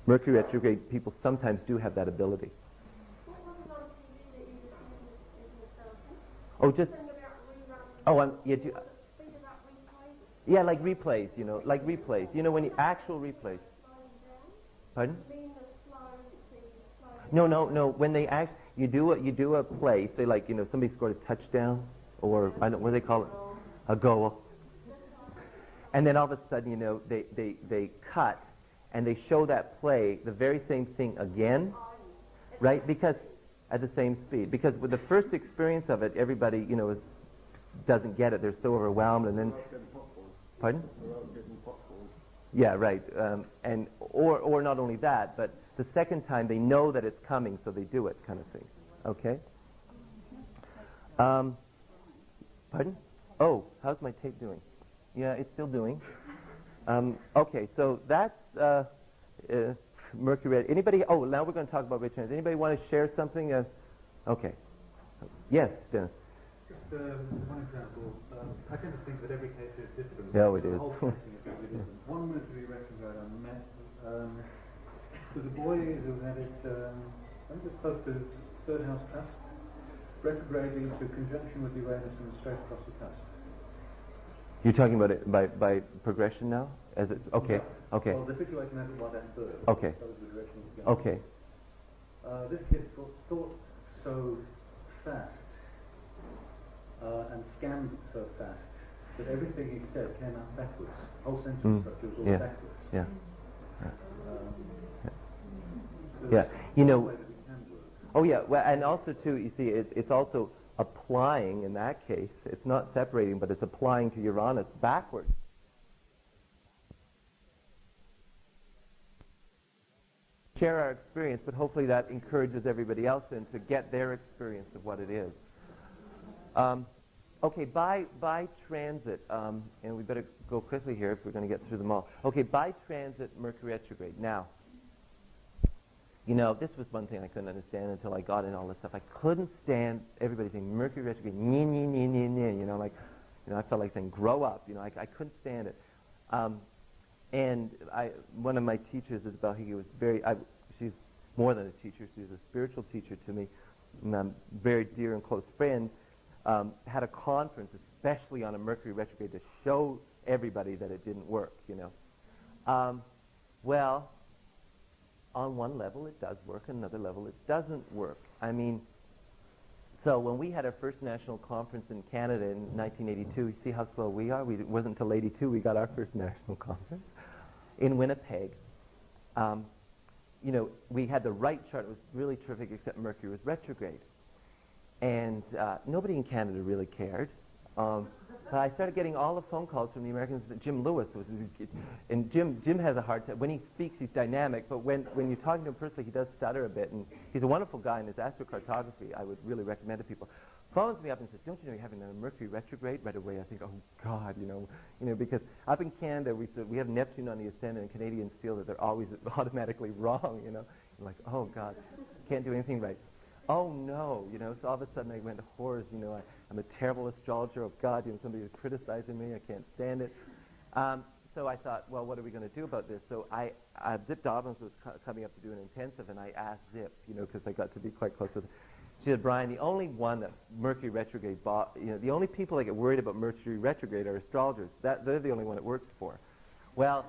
Mercury retrograde people sometimes do have that ability. What was it on TV that you just mentioned? Oh, just... Yeah, do think about replays? Yeah, like replays, like replays. When you actual replays. Pardon? No. When they you do a play, say somebody scored a touchdown, or what do they call it? A goal. And then all of a sudden, they cut and they show that play, the very same thing again, right? Because at the same speed. Because with the first experience of it, everybody, doesn't get it. They're so overwhelmed, and then. Pardon? Yeah, right. Or not only that, but the second time they know that it's coming, so they do it, kind of thing. Okay. Pardon? Oh, how's my tape doing? Yeah, it's still doing. Okay, so that's Mercury. Anybody? Oh, now we're going to talk about retrogrades. Anybody want to share something? Okay. Yes, Dennis. Just one example. I tend to think that every case is different. Yeah, we do. The whole setting is really different. One Mercury retrograde I met was a boy who had it, I think it's close to third house cusp, retrograding to conjunction with Uranus and straight across the cusp. You're talking about it by progression now? As it, okay, Yeah. okay. Well, the situation has it one and third. Okay. That was the direction it was going. Okay. This kid thought so fast and scammed so fast that everything he said came out backwards. Whole sentence structure was all Yeah. backwards. Yeah. So Yeah. that's You one know. way that it can work. Oh yeah. Well, and also too, you see, it's also applying in that case. It's not separating, but it's applying to Uranus backwards. Share our experience, but hopefully that encourages everybody else in to get their experience of what it is. Okay, by transit, and we better go quickly here if we're going to get through them all. Okay, by transit, Mercury retrograde. Now, you know, this was one thing I couldn't understand until I got in all this stuff. I couldn't stand everybody saying Mercury retrograde, nye, nye, nye, nye, nye, you know, like, you know, I felt like saying grow up, you know, I couldn't stand it. And one of my teachers, Isabel Hickey, was she's more than a teacher, she's a spiritual teacher to me, and I'm a very dear and close friend, had a conference, especially on a Mercury retrograde, to show everybody that it didn't work, you know. Well, on one level it does work, on another level it doesn't work. I mean, so when we had our first national conference in Canada in 1982, you see how slow we are? It wasn't until 82 we got our first national conference in Winnipeg. You know, we had the right chart. It was really terrific, except Mercury was retrograde. And nobody in Canada really cared. But I started getting all the phone calls from the Americans. Jim Lewis was, and Jim has a hard time. When he speaks, he's dynamic, but when you're talking to him personally, he does stutter a bit. And he's a wonderful guy, and his astrocartography I would really recommend to people. Phones me up and says, "Don't you know you're having a Mercury retrograde?" Right away, I think, "Oh God, you know, because up in Canada we have Neptune on the ascendant, and Canadians feel that they're always automatically wrong. You know, I'm like, oh God, can't do anything right. Oh no, you know, so all of a sudden I went to horrors, you know, I'm a terrible astrologer, oh God, you know, somebody is criticizing me, I can't stand it. So I thought, well, what are we going to do about this? So Zip Dobbins was coming up to do an intensive, and I asked Zip, you know, because I got to be quite close with her. She said, "Brian, the only one that Mercury retrograde you know, the only people that get worried about Mercury retrograde are astrologers. They're the only one it works for." Well,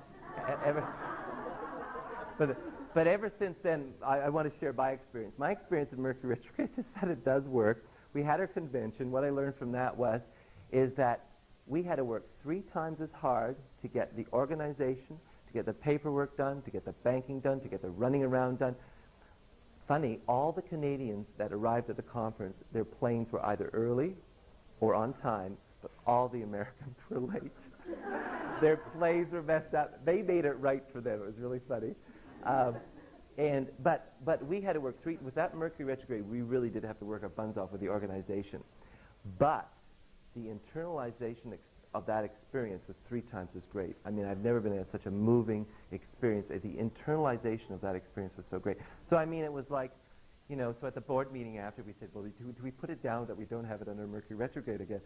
but ever since then, I want to share my experience. My experience of Mercury retrograde is that it does work. We had our convention. What I learned from that is that we had to work 3 times as hard to get the organization, to get the paperwork done, to get the banking done, to get the running around done. Funny, all the Canadians that arrived at the conference, their planes were either early or on time, but all the Americans were late. Their planes were messed up. They made it right for them. It was really funny. But we had to work with that Mercury retrograde, we really did have to work our buns off with the organization. But the internalization of that experience was 3 times as great. I mean, I've never been in such a moving experience. The internalization of that experience was so great. So, I mean, it was like, you know, so at the board meeting after, we said, well, do we put it down that we don't have it under Mercury retrograde again?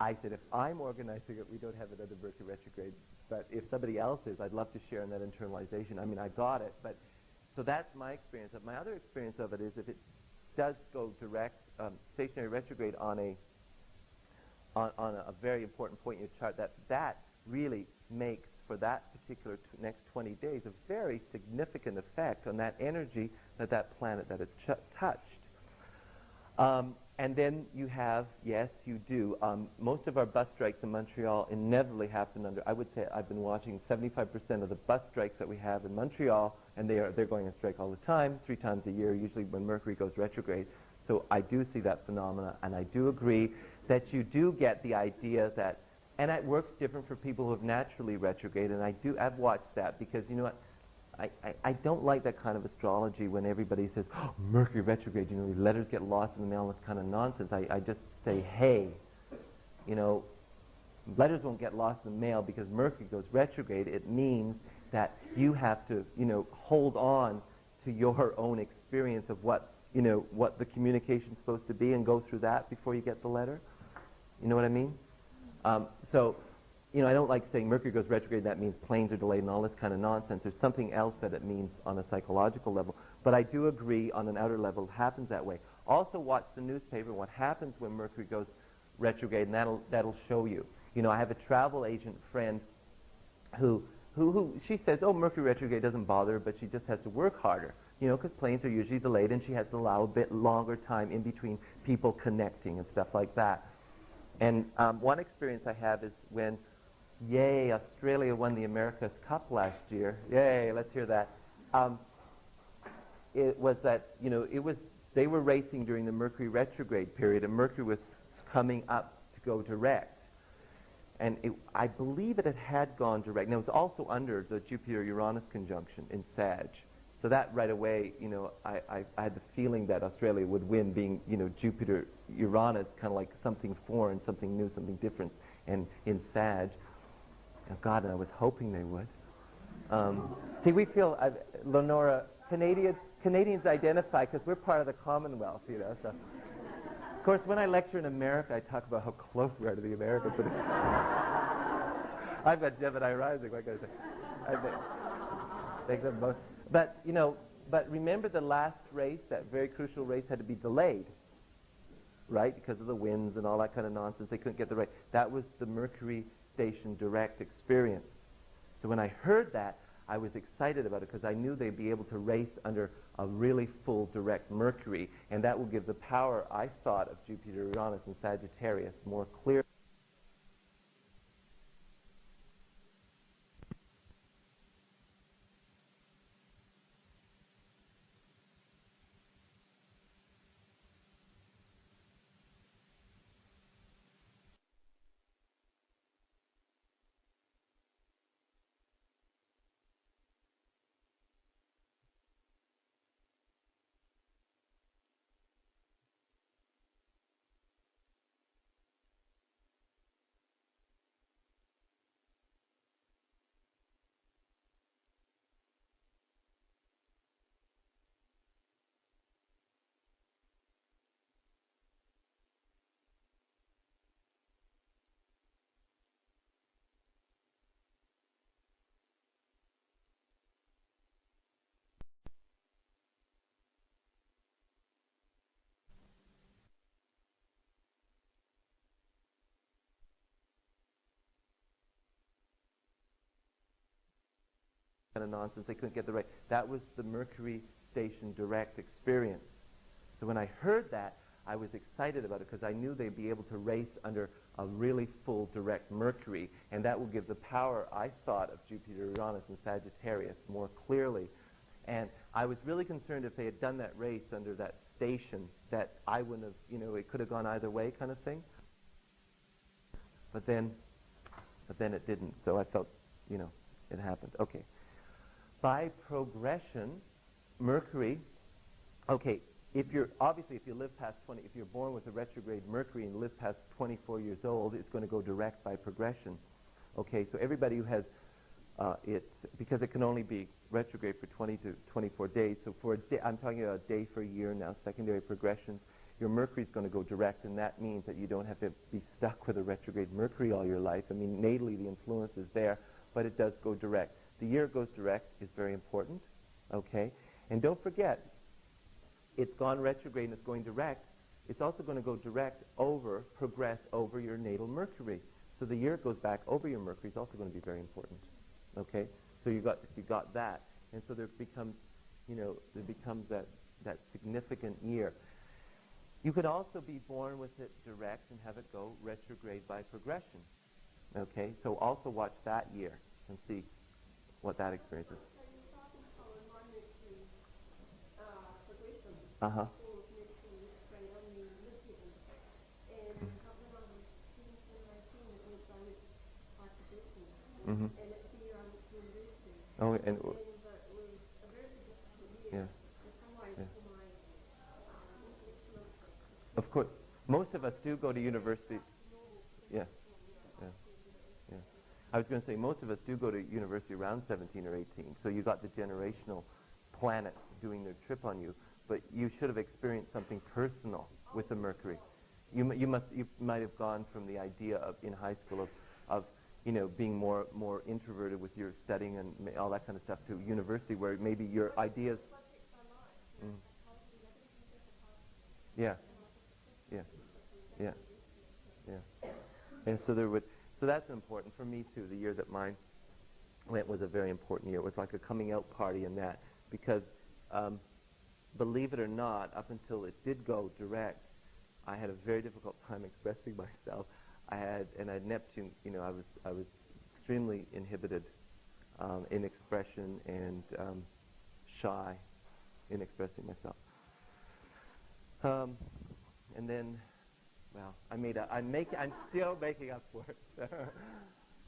I said, if I'm organizing it, we don't have it under Mercury retrograde. But if somebody else is, I'd love to share in that internalization. I mean, I got it, but so that's my experience. My other experience of it is if it does go direct, stationary retrograde on a very important point in your chart, that really makes, for that particular next 20 days, a very significant effect on that energy that planet that it's touched. And then you have, yes, you do. Most of our bus strikes in Montreal inevitably happen under, I would say I've been watching 75% of the bus strikes that we have in Montreal, and they're going on strike all the time, 3 times a year, usually when Mercury goes retrograde. So I do see that phenomena, and I do agree that you do get the idea that, and it works different for people who have naturally retrograde, and I've watched that because, you know what, I don't like that kind of astrology when everybody says, oh, Mercury retrograde, you know, letters get lost in the mail, and this kind of nonsense. I just say, hey, you know, letters won't get lost in the mail because Mercury goes retrograde. It means that you have to, you know, hold on to your own experience of what, what the communication's supposed to be and go through that before you get the letter. You know what I mean? So, I don't like saying Mercury goes retrograde, that means planes are delayed and all this kind of nonsense. There's something else that it means on a psychological level. But I do agree on an outer level it happens that way. Also watch the newspaper, what happens when Mercury goes retrograde, and that'll show you. I have a travel agent friend who she says, oh, Mercury retrograde doesn't bother her, but she just has to work harder, because planes are usually delayed and she has to allow a bit longer time in between people connecting and stuff like that. And one experience I have is when, yay, Australia won the America's Cup last year. Yay, let's hear that. It was that, they were racing during the Mercury retrograde period, and Mercury was coming up to go direct. And I believe it had gone direct. And it was also under the Jupiter-Uranus conjunction in Sag. So that right away, I had the feeling that Australia would win, being, Jupiter-Uranus, kind of like something foreign, something new, something different, and in Sag. Oh, God, and I was hoping they would. See, we feel, Lenora, Canadians identify because we're part of the Commonwealth, So. Of course, when I lecture in America, I talk about how close we are to the Americans. But I've got Gemini rising. What can I say? I think that most. But but remember the last race, that very crucial race, had to be delayed, right? Because of the winds and all that kind of nonsense. They couldn't get the race. That was the Mercury station direct experience. So when I heard that, I was excited about it because I knew they'd be able to race under a really full direct Mercury, and that will give the power, I thought, of Jupiter, Uranus, and Sagittarius more clear. Kind of nonsense. They couldn't get the right. That was the Mercury station direct experience. So when I heard that, I was excited about it because I knew they'd be able to race under a really full direct Mercury, and that will give the power, I thought, of Jupiter, Uranus, and Sagittarius more clearly. And I was really concerned if they had done that race under that station that I wouldn't have, it could have gone either way kind of thing. But then it didn't. So I felt, it happened. Okay. By progression, Mercury, okay, if you live past 20, if you're born with a retrograde Mercury and live past 24 years old, it's going to go direct by progression. Okay, so everybody who has because it can only be retrograde for 20 to 24 days, so for a day, I'm talking about a day for a year now, secondary progressions, your Mercury's going to go direct, and that means that you don't have to be stuck with a retrograde Mercury all your life. I mean, natally the influence is there, but it does go direct. The year it goes direct is very important, okay? And don't forget, it's gone retrograde and it's going direct. It's also going to go direct progress over your natal Mercury. So the year it goes back over your Mercury is also going to be very important, okay? So you got that. And so there becomes that significant year. You could also be born with it direct and have it go retrograde by progression, okay? So also watch that year and see what that experience is. So you're starting from a momentary progression. Uh-huh. Or medically retrograde on your lithium. And when I was 17 or 18, it was direct by progression. Mm-hmm. And it's the year I went to university. Oh, and it was a very significant year. Yeah. In some ways, Yeah. for my intellectual. Of course, most of us do go to university. Yeah. Yeah. Yeah. I was going to say, most of us do go to university around 17 or 18, so you got the generational planets doing their trip on you. but you should have experienced something personal with the Mercury. You might have gone from the idea of in high school of being more introverted with your studying and all that kind of stuff to university where maybe your ideas. Mm. Yeah, yeah, yeah, yeah. And so that's important for me too. The year that mine went was a very important year. It was like a coming out party in that because, believe it or not, up until it did go direct, I had a very difficult time expressing myself. I had Neptune. I was extremely inhibited in expression and shy in expressing myself. And then, well, I'm still making up for it.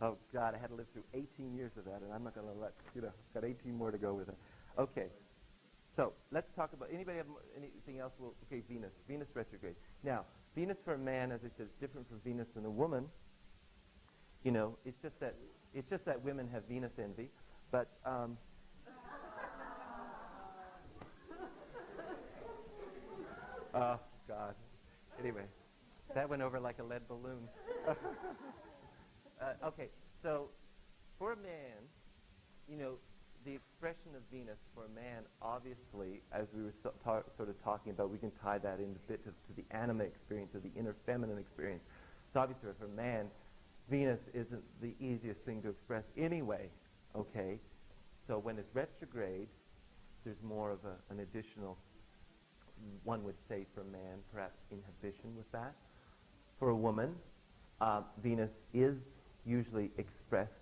Oh God, I had to live through 18 years of that, and I'm not going to I've got 18 more to go with it. Okay. So let's talk about, anybody have anything else? Okay, Venus retrograde. Now, Venus for a man, as I said, is different from Venus in a woman. It's just that women have Venus envy. But oh God. Anyway, that went over like a lead balloon. Okay, so for a man, the expression of Venus for a man, obviously, as we were sort of talking about, we can tie that in a bit to the anima experience, to the inner feminine experience. So obviously for a man, Venus isn't the easiest thing to express anyway, okay? So when it's retrograde, there's more of an additional, one would say for a man, perhaps inhibition with that. For a woman, Venus is usually expressed,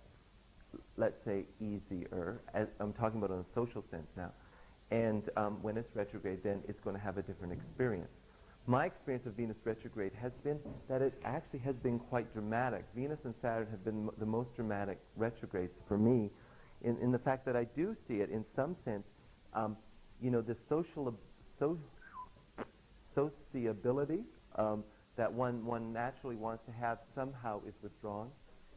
let's say, easier. I'm talking about in a social sense now. And when it's retrograde, then it's going to have a different experience. My experience of Venus retrograde has been that it actually has been quite dramatic. Venus and Saturn have been the most dramatic retrogrades for me in the fact that I do see it in some sense, the sociability that one naturally wants to have somehow is withdrawn.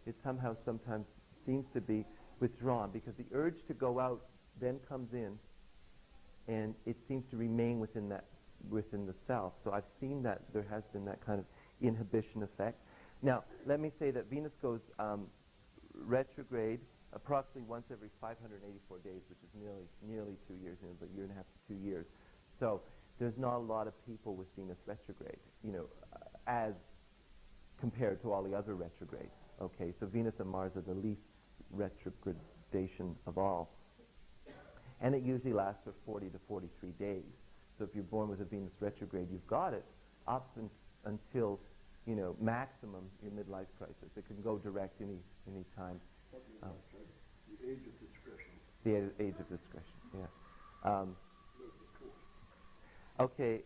It somehow sometimes seems to be withdrawn because the urge to go out then comes in and it seems to remain within the self. So I've seen that there has been that kind of inhibition effect. Now, let me say that Venus goes retrograde approximately once every 584 days, which is nearly 2 years, about a year and a half to 2 years. So there's not a lot of people with Venus retrograde, as compared to all the other retrogrades. Okay, so Venus and Mars are the least retrogradation of all. And it usually lasts for 40 to 43 days. So if you're born with a Venus retrograde, you've got it up until, maximum your midlife crisis. It can go direct any time. The age of discretion. The age of discretion, yeah. Okay.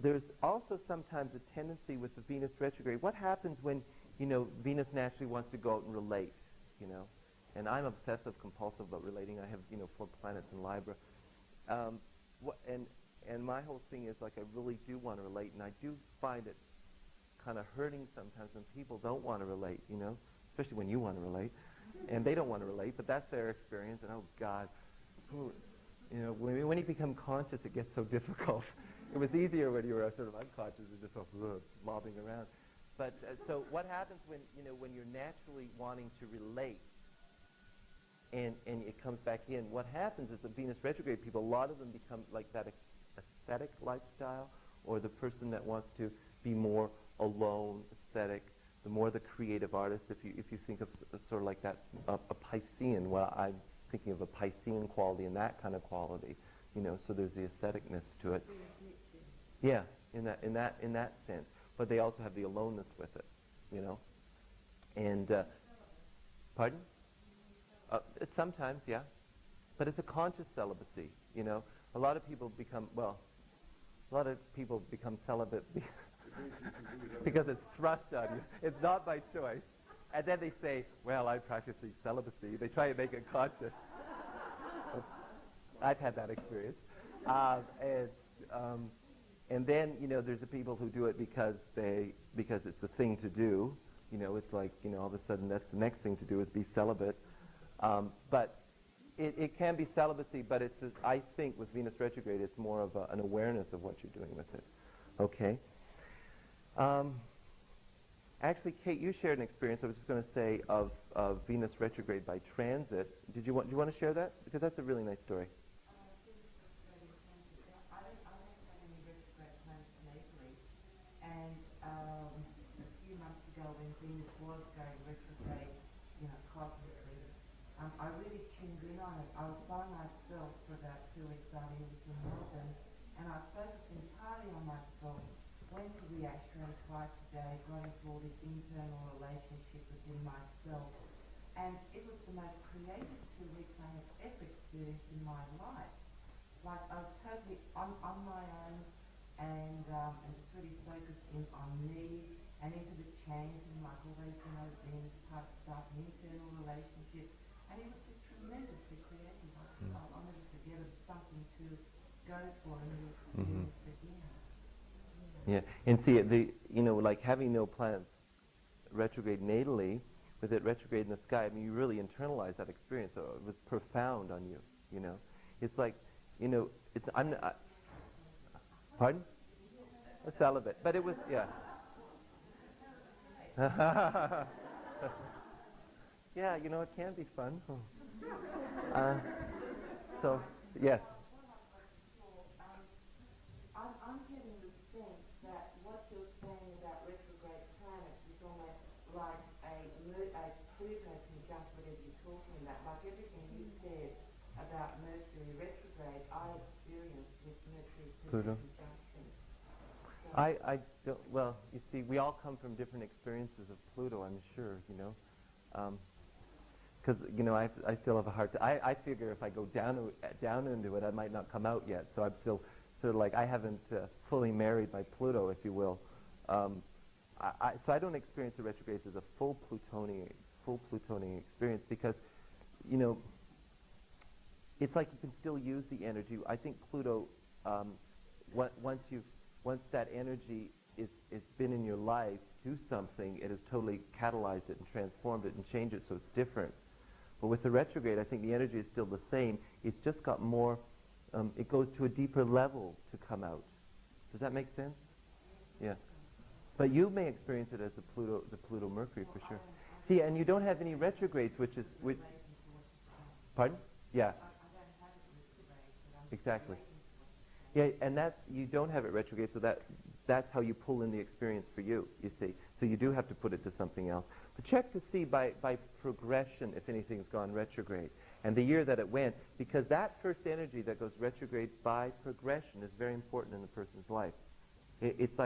There's also sometimes a tendency with the Venus retrograde. What happens when, Venus naturally wants to go out and relate, And I'm obsessive compulsive about relating. I have, 4 planets in Libra. And my whole thing is, like, I really do want to relate, and I do find it kind of hurting sometimes when people don't want to relate, especially when you want to relate. And they don't want to relate, but that's their experience, and oh, God. When you become conscious, it gets so difficult. It was easier when you were sort of unconscious and just lobbing around. But so what happens when you're naturally wanting to relate, and it comes back in? What happens is the Venus retrograde people, a lot of them become like that aesthetic lifestyle, or the person that wants to be more alone, aesthetic, the more the creative artist. If you think of sort of like that, a Piscean. Well, I'm thinking of a Piscean quality and that kind of quality, So there's the aestheticness to it. Yeah, in that sense. But they also have the aloneness with it, And pardon? Sometimes, yeah. But it's a conscious celibacy, A lot of people become celibate because it's thrust on you. It's not by choice. And then they say, well, I practice celibacy. They try to make it conscious. I've had that experience. And then, there's the people who do it because it's the thing to do. It's like, all of a sudden that's the next thing to do is be celibate. But it can be celibacy, but I think with Venus retrograde, it's more of an awareness of what you're doing with it. Okay. Actually, Kate, you shared an experience. I was just going to say of Venus retrograde by transit. Do you want to share that? Because that's a really nice story. And a few months ago when Venus was going retrograde, cosmically, I really tuned in on it. I was by myself for about 2 weeks while I was in Melbourne, and I focused entirely on myself, went to the ashram twice a day, going through all this internal relationship within myself, and it was the most creative 2 weeks I have ever experienced in my life. Like I was totally on my own, and just really focused in on me and into the change and like always, Venus type stuff, an internal relationship, and it was just tremendously creative. I'll never forget it. Something to go for and new experience again. Yeah, and see, like having no planets retrograde natally, with it retrograde in the sky, I mean, you really internalize that experience. So it was profound on you, It's like, pardon? A celibate, but it was, yeah. Yeah, it can be fun. So, yes. I'm getting the sense that what you're saying about retrograde planets is almost like a Pluto conjunct whatever you're talking about. Like everything you said about Mercury retrograde, I experienced with Mercury Pluto conjunction. I don't, well, you see, we all come from different experiences of Pluto, I'm sure, because, I still have a hard time. I figure if I go down into it, I might not come out yet. So I'm still sort of like, I haven't fully married my Pluto, if you will. So I don't experience the retrogrades as a full Plutonian experience because, it's like you can still use the energy. I think Pluto, once that energy is been in your life, do something, it has totally catalyzed it and transformed it and changed it so it's different. But with the retrograde, I think the energy is still the same. It's just got more, it goes to a deeper level to come out. Does that make sense? Yeah. But you may experience it as the Pluto Mercury for sure. See, and you don't have any retrogrades, which pardon? Yeah. Exactly. Yeah, and you don't have it retrograde, so that's how you pull in the experience for you see. So you do have to put it to something else. But check to see by progression if anything's gone retrograde. And the year that it went, because that first energy that goes retrograde by progression is very important in the person's life. It's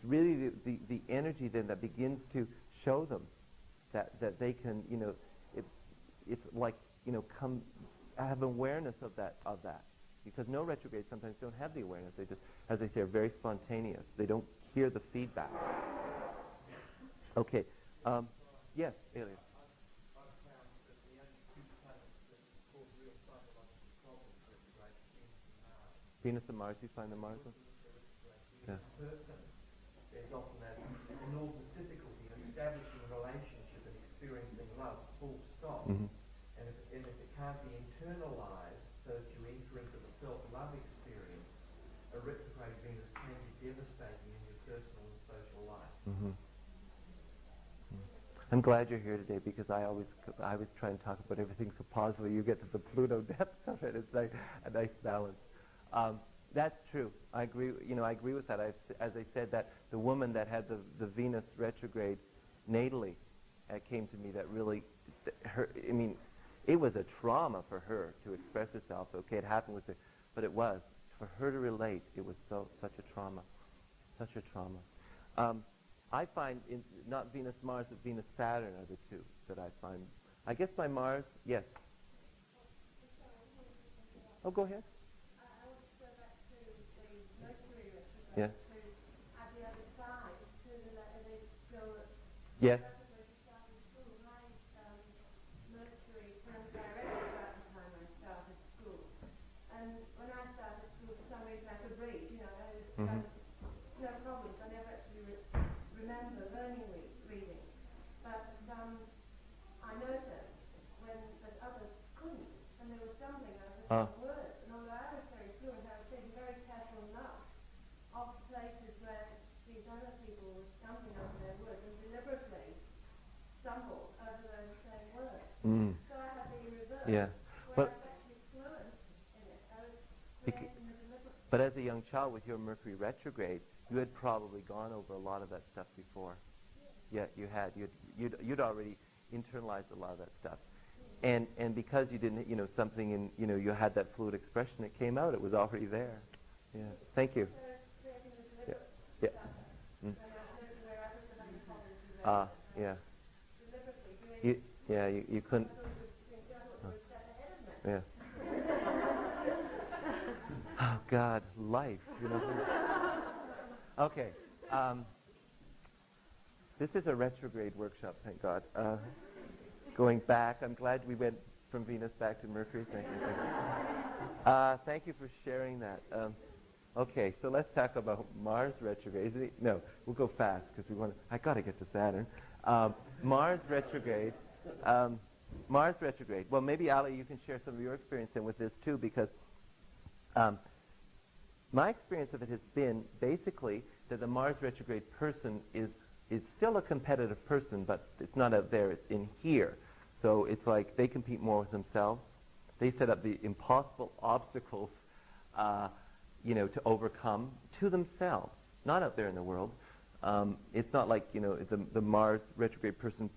really the energy then that begins to show them that they can, it's like, have awareness of that. Because no retrogrades sometimes don't have the awareness. They just, as I say, are very spontaneous. They don't hear the feedback. Okay. Yes, Elias. I've found that the only 2 planets that cause real psychological problems retrograde is Venus and Mars. Venus and Mars, you find the Mars one? Yeah. Person, there's often an enormous difficulty in establishing a relationship and experiencing love, full stop. Mm-hmm. And if it can't be internalized so that you enter into the self-love experience, a retrograde Venus can be devastating in your personal and social life. Mm-hmm. I'm glad you're here today because I always try and talk about everything so positively. You get to the Pluto depths of it. It's like a nice balance. That's true. I agree. I agree with that. As I said, that the woman that had the Venus retrograde natally came to me. That really, it was a trauma for her to express herself. Okay, it happened with her, but it was for her to relate. It was such a trauma. I find not Venus Mars, but Venus Saturn are the 2 that I find. I guess by Mars, yes. Oh, go ahead. I want to go back to the Mercury retrograde. Yeah. At the other side, to the still. Yes. When you started school, my Mercury turned directly about the time I started school. And when I started school, for some reason I could read. I was no problems. I never actually remember learning reading. But I noticed when others couldn't, and they work. And although I was very fluent, I was taking very casual notes of places where these other people were stumbling over their words and deliberately stumbled over those same words. So I had the reverse. Yeah. Where I was actually fluent in it. I was creating the deliberate. But as a young child with your Mercury retrograde, you had probably gone over a lot of that stuff before. Yeah, you had. You'd already internalized a lot of that stuff. And because you didn't, something in, you had that fluid expression that came out, it was already there. Yeah. Thank you. Yeah. Yeah. Yeah. You couldn't. Yeah. Oh God, life. Okay. This is a retrograde workshop, thank God. Going back, I'm glad we went from Venus back to Mercury. Thank you. Thank you for sharing that. Okay, so let's talk about Mars retrograde. No, we'll go fast because I got to get to Saturn. Mars retrograde. Mars retrograde. Well, maybe Ali, you can share some of your experience with this too, because my experience of it has been basically that the Mars retrograde person is still a competitive person, but it's not out there, it's in here. So it's like they compete more with themselves. They set up the impossible obstacles, to overcome to themselves, not out there in the world. It's not like, the Mars retrograde person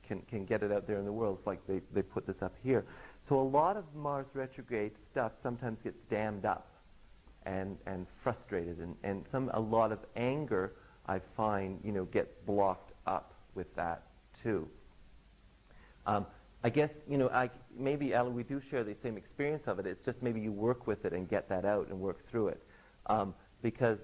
can get it out there in the world. It's like they put this up here. So a lot of Mars retrograde stuff sometimes gets dammed up and frustrated, and a lot of anger, I find, gets blocked up with that too. I guess, maybe, Alan, we do share the same experience of it. It's just maybe you work with it and get that out and work through it. Because,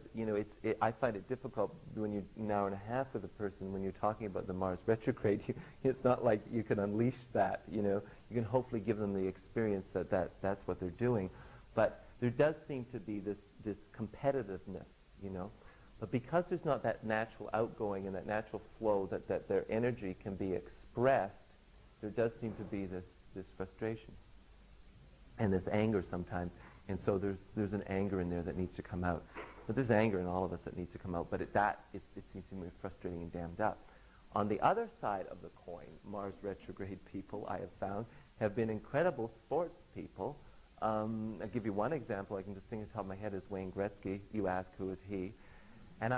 I find it difficult when you're an hour and a half with a person, when you're talking about the Mars retrograde, it's not like you can unleash that, You can hopefully give them the experience that's what they're doing. But there does seem to be this competitiveness, But because there's not that natural outgoing and that natural flow that their energy can be expressed, there does seem to be this frustration and this anger sometimes. And so there's an anger in there that needs to come out. But there's anger in all of us that needs to come out. But it seems to be frustrating and dammed up. On the other side of the coin, Mars retrograde people, I have found, have been incredible sports people. I'll give you one example. I can just think off the top of my head is Wayne Gretzky. You ask, who is he? And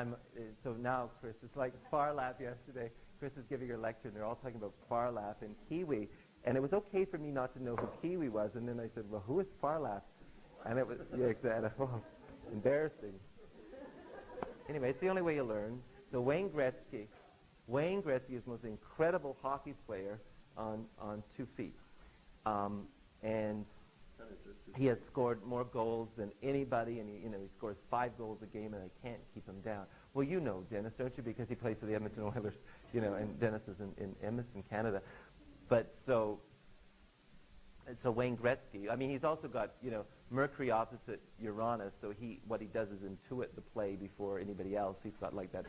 so now, Chris, it's like Farlap yesterday. Chris is giving her lecture, and they're all talking about Farlap and Kiwi. And it was okay for me not to know who Kiwi was. And then I said, well, who is Farlap? And it was, exactly. Oh, embarrassing. Anyway, it's the only way you learn. So Wayne Gretzky is the most incredible hockey player on 2 feet. And he has scored more goals than anybody, and he scores 5 goals a game, and they can't keep him down. Well, you know Dennis, don't you? Because he plays for the Edmonton Oilers, and Dennis is in Edmonton, Canada. But so Wayne Gretzky, he's also got, Mercury opposite Uranus, so what he does is intuit the play before anybody else. He's got like that.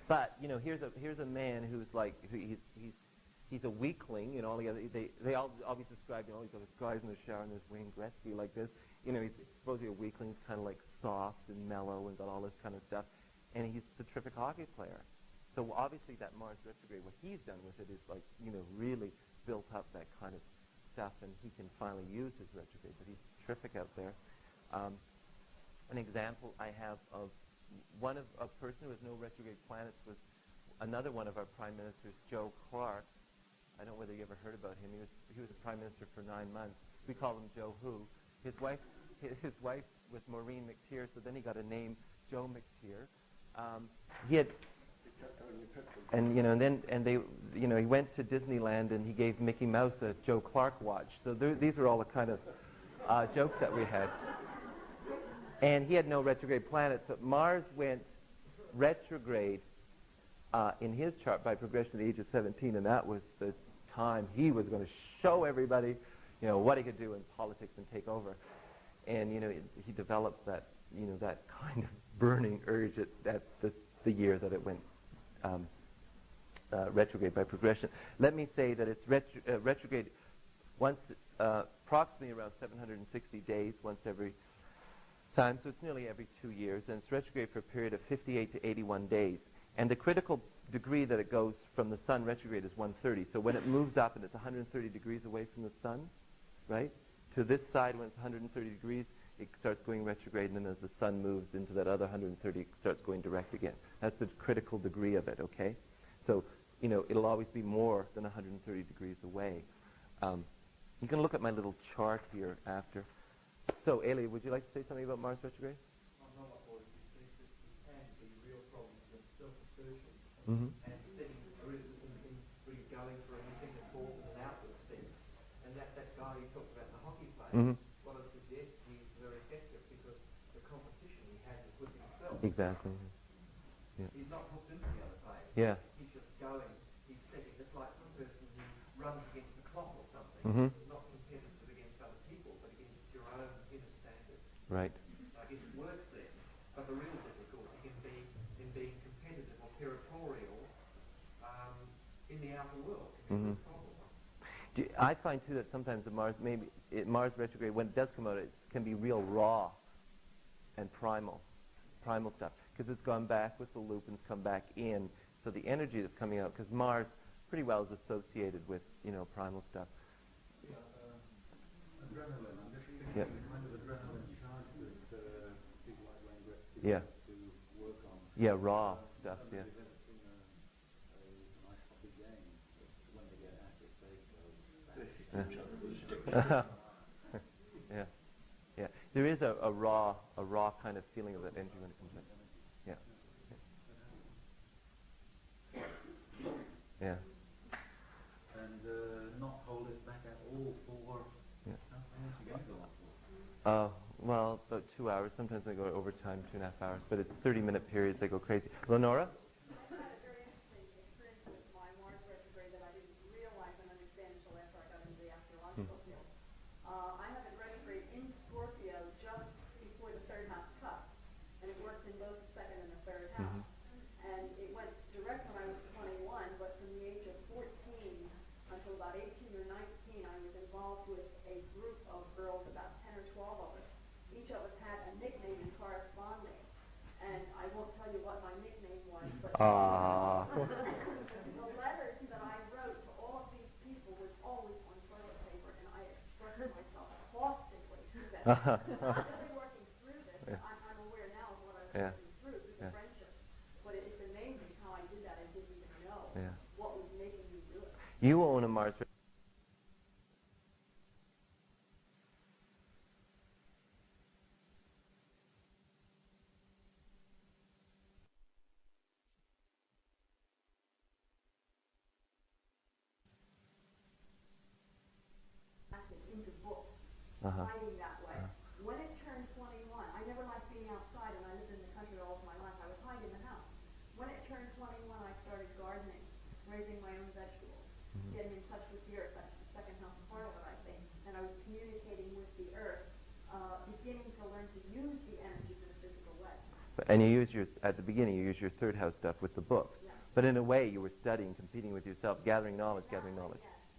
But, here's a man who's like, he's a weakling, all the other, they all always describe, these other guys in the shower, and there's Wayne Gretzky like this. He's supposedly a weakling, he's kind of like soft and mellow and got all this kind of stuff. And he's a terrific hockey player. So obviously that Mars retrograde, what he's done with it is like, really built up that kind of stuff, and he can finally use his retrograde. But he's terrific out there. An example I have of a person who has no retrograde planets was another one of our prime ministers, Joe Clark. I don't know whether you ever heard about him. He was a prime minister for 9 months. We call him Joe Who. His wife was Maureen McTeer, so then he got a name, Joe McTeer. He had, he went to Disneyland and he gave Mickey Mouse a Joe Clark watch. So these are all the kind of jokes that we had. And he had no retrograde planets, but Mars went retrograde in his chart by progression at the age of 17, and that was the time he was going to show everybody, what he could do in politics and take over. And he developed that, that kind of burning urge at the year that it went retrograde by progression. Let me say that it's retrograde once approximately around 760 days once every time, so it's nearly every 2 years, and it's retrograde for a period of 58 to 81 days. And the critical degree that it goes from the sun retrograde is 130. So when it moves up and it's 130 degrees away from the sun, right, to this side when it's 130 degrees, it starts going retrograde, and then as the sun moves into that other 130, it starts going direct again. That's the critical degree of it, okay? So, you know, it'll always be more than 130 degrees away. You can look at my little chart here after. So, Ailey, would you like to say something about Mars retrograde? I'm not what you see, that it can be real problems with self-assertion Mm-hmm. and setting a real really going for anything that falls in an outward sense. And that guy who talked about the hockey player, Mm-hmm. what I suggest he's very effective because the competition he has is with himself. Exactly. Yeah. He's not hooked into the other players. Yeah. He's just going. He's setting. It's like a person who runs against the clock or something. Mm-hmm. Not competitive against other people, but against your own inner standards. Right. I guess it works there. But the real difficulty can be in being competitive or territorial in the outer world. Mm-hmm. I find too that sometimes the Mars retrograde, when it does come out, it can be real raw and primal stuff, because it's gone back with the loop and it's come back in. So the energy that's coming out, because Mars pretty well is associated with, you know, primal stuff. Yeah, adrenaline. I'm just thinking Yeah. the kind of adrenaline charge that people like Wayne Gretzky Yeah. have to work on. Yeah, raw stuff, yeah. I've ever seen a nice hockey game, but when they get at it, they go Yeah, yeah. There is a raw kind of feeling of that energy when it comes in. Yeah. Yeah. and not hold it back at all for Yeah. how long is the game go on for? Well, about 2 hours. Sometimes they go overtime, 2.5 hours. But it's 30-minute periods. They go crazy. Lenora? I had a very interesting experience with my Mars retrograde that I didn't realize and understand until after I got into the astrological field. I have a retrograde in Scorpio just before the third house cusp, and it works in both the second and the third house. And it went direct when I was 21, but from the age of 14 until about 18 or 19, I was involved with a group of girls, about 10 or 12 of us. Each of us had a nickname in corresponding, and I won't tell you what my nickname was, but the letters that I wrote to all of these people was always on toilet paper, and I expressed myself caustically through that. I'm really working through this. Yeah. I'm aware now of what I was Yeah. working through the Yeah. friendship. But it's amazing how I did that. I didn't even know Yeah. what was making me do it. You own a Mars Into books, Uh-huh. writing that way. When it turned 21, I never liked being outside, and I lived in the country all of my life. I would hide in the house. When it turned 21, I started gardening, raising my own vegetables, getting in touch with the earth. That's the second house part of it, I think. And I was communicating with the earth, beginning to learn to use the energies in a physical way. And you use at the beginning, you use your third house stuff with the books. Yeah. But in a way, you were studying, competing with yourself, gathering knowledge. Yes,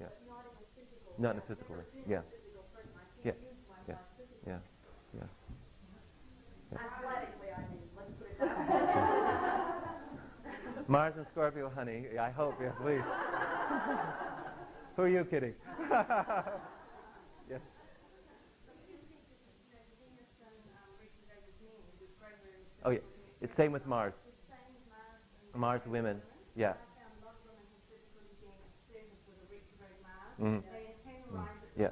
Yeah. but not in a physical Not in a way. physical I've way. never been Yeah. a physical person. I Yeah. can't use my Yeah. mind physically. Yeah. Yeah. Athletically, I mean. Let's put it that way. Mars and Scorpio, honey. I hope, yeah, please. Who are you kidding? Yes. Oh, yeah. It's same with Mars. Mars women. Yeah. Mhm. Yeah.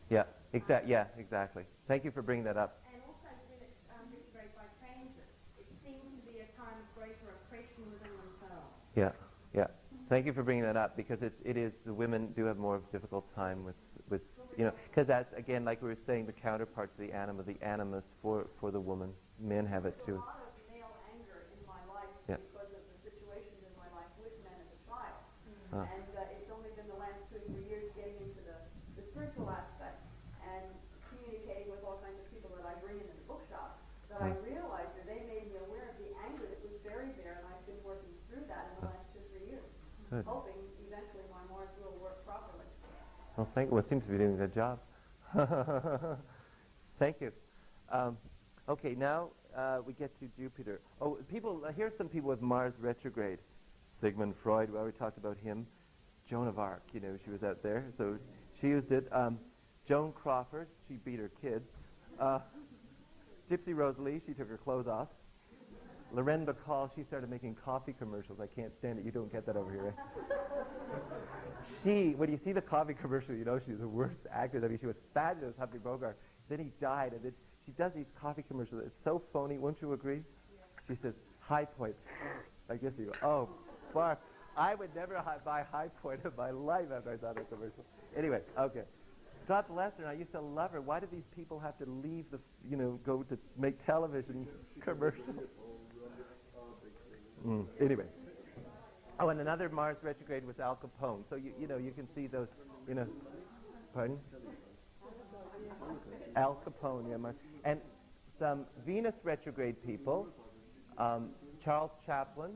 Yeah. Yeah. Exactly. Thank you for bringing that up. And also when it's retrograde by transit, it seems to be a time of greater oppression within themselves. Yeah. Yeah. Thank you for bringing that up, because it is the women do have more of a difficult time with because that's again, like we were saying, the counterpart to the animus for the woman. Men have it too. There's a lot of male anger in my life Yeah. because of the situations in my life with men as a child. Ah. And it's only been the last 2 or 3 years getting into the spiritual aspect and communicating with all kinds of people that I bring into the bookshop that I realized that they made me aware of the anger that was buried there, and I've been working through that in the last 2 or 3 years, Good. hoping eventually my Mars will work properly. Well, it seems to be doing a good job. Thank you. Okay, now we get to Jupiter. Oh, here's some people with Mars retrograde. Sigmund Freud, we already talked about him. Joan of Arc, she was out there, so she used it. Joan Crawford, she beat her kids. Gypsy Rose Lee, she took her clothes off. Loren Bacall, she started making coffee commercials. I can't stand it. You don't get that over here, eh? When you see the coffee commercial, she's the worst actress. I mean, she was fabulous, Humphrey Bogart. Then he died, and then she does these coffee commercials. It's so phony. Won't you agree? Yeah. She says, High Point. I guess you go, oh, fuck. I would never buy High Point in my life after I saw that commercial. Anyway, okay. God bless her. I used to love her. Why do these people have to leave go to make television commercials? Anyway. Oh, and another Mars retrograde was Al Capone. So you can see those. Pardon? Al Capone, yeah. And some Venus retrograde people. Charles Chaplin,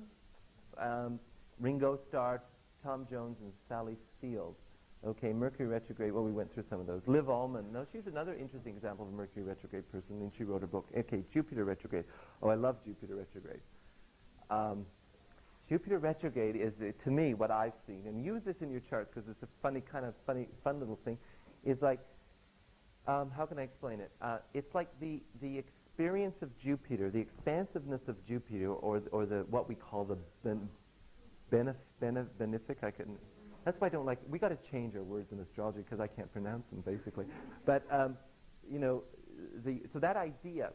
Ringo Starr, Tom Jones, and Sally Field. Okay, Mercury retrograde, well, we went through some of those. Liv Ullmann, no, she's another interesting example of a Mercury retrograde person, and she wrote a book. Okay, Jupiter retrograde. Oh, I love Jupiter retrograde. Jupiter retrograde is, to me, what I've seen, and use this in your charts because it's a fun little thing, is like, how can I explain it? It's like the experience of Jupiter, the expansiveness of Jupiter, or the what we call the benefic. That's why I don't like. We got to change our words in astrology because I can't pronounce them basically. But so that idea,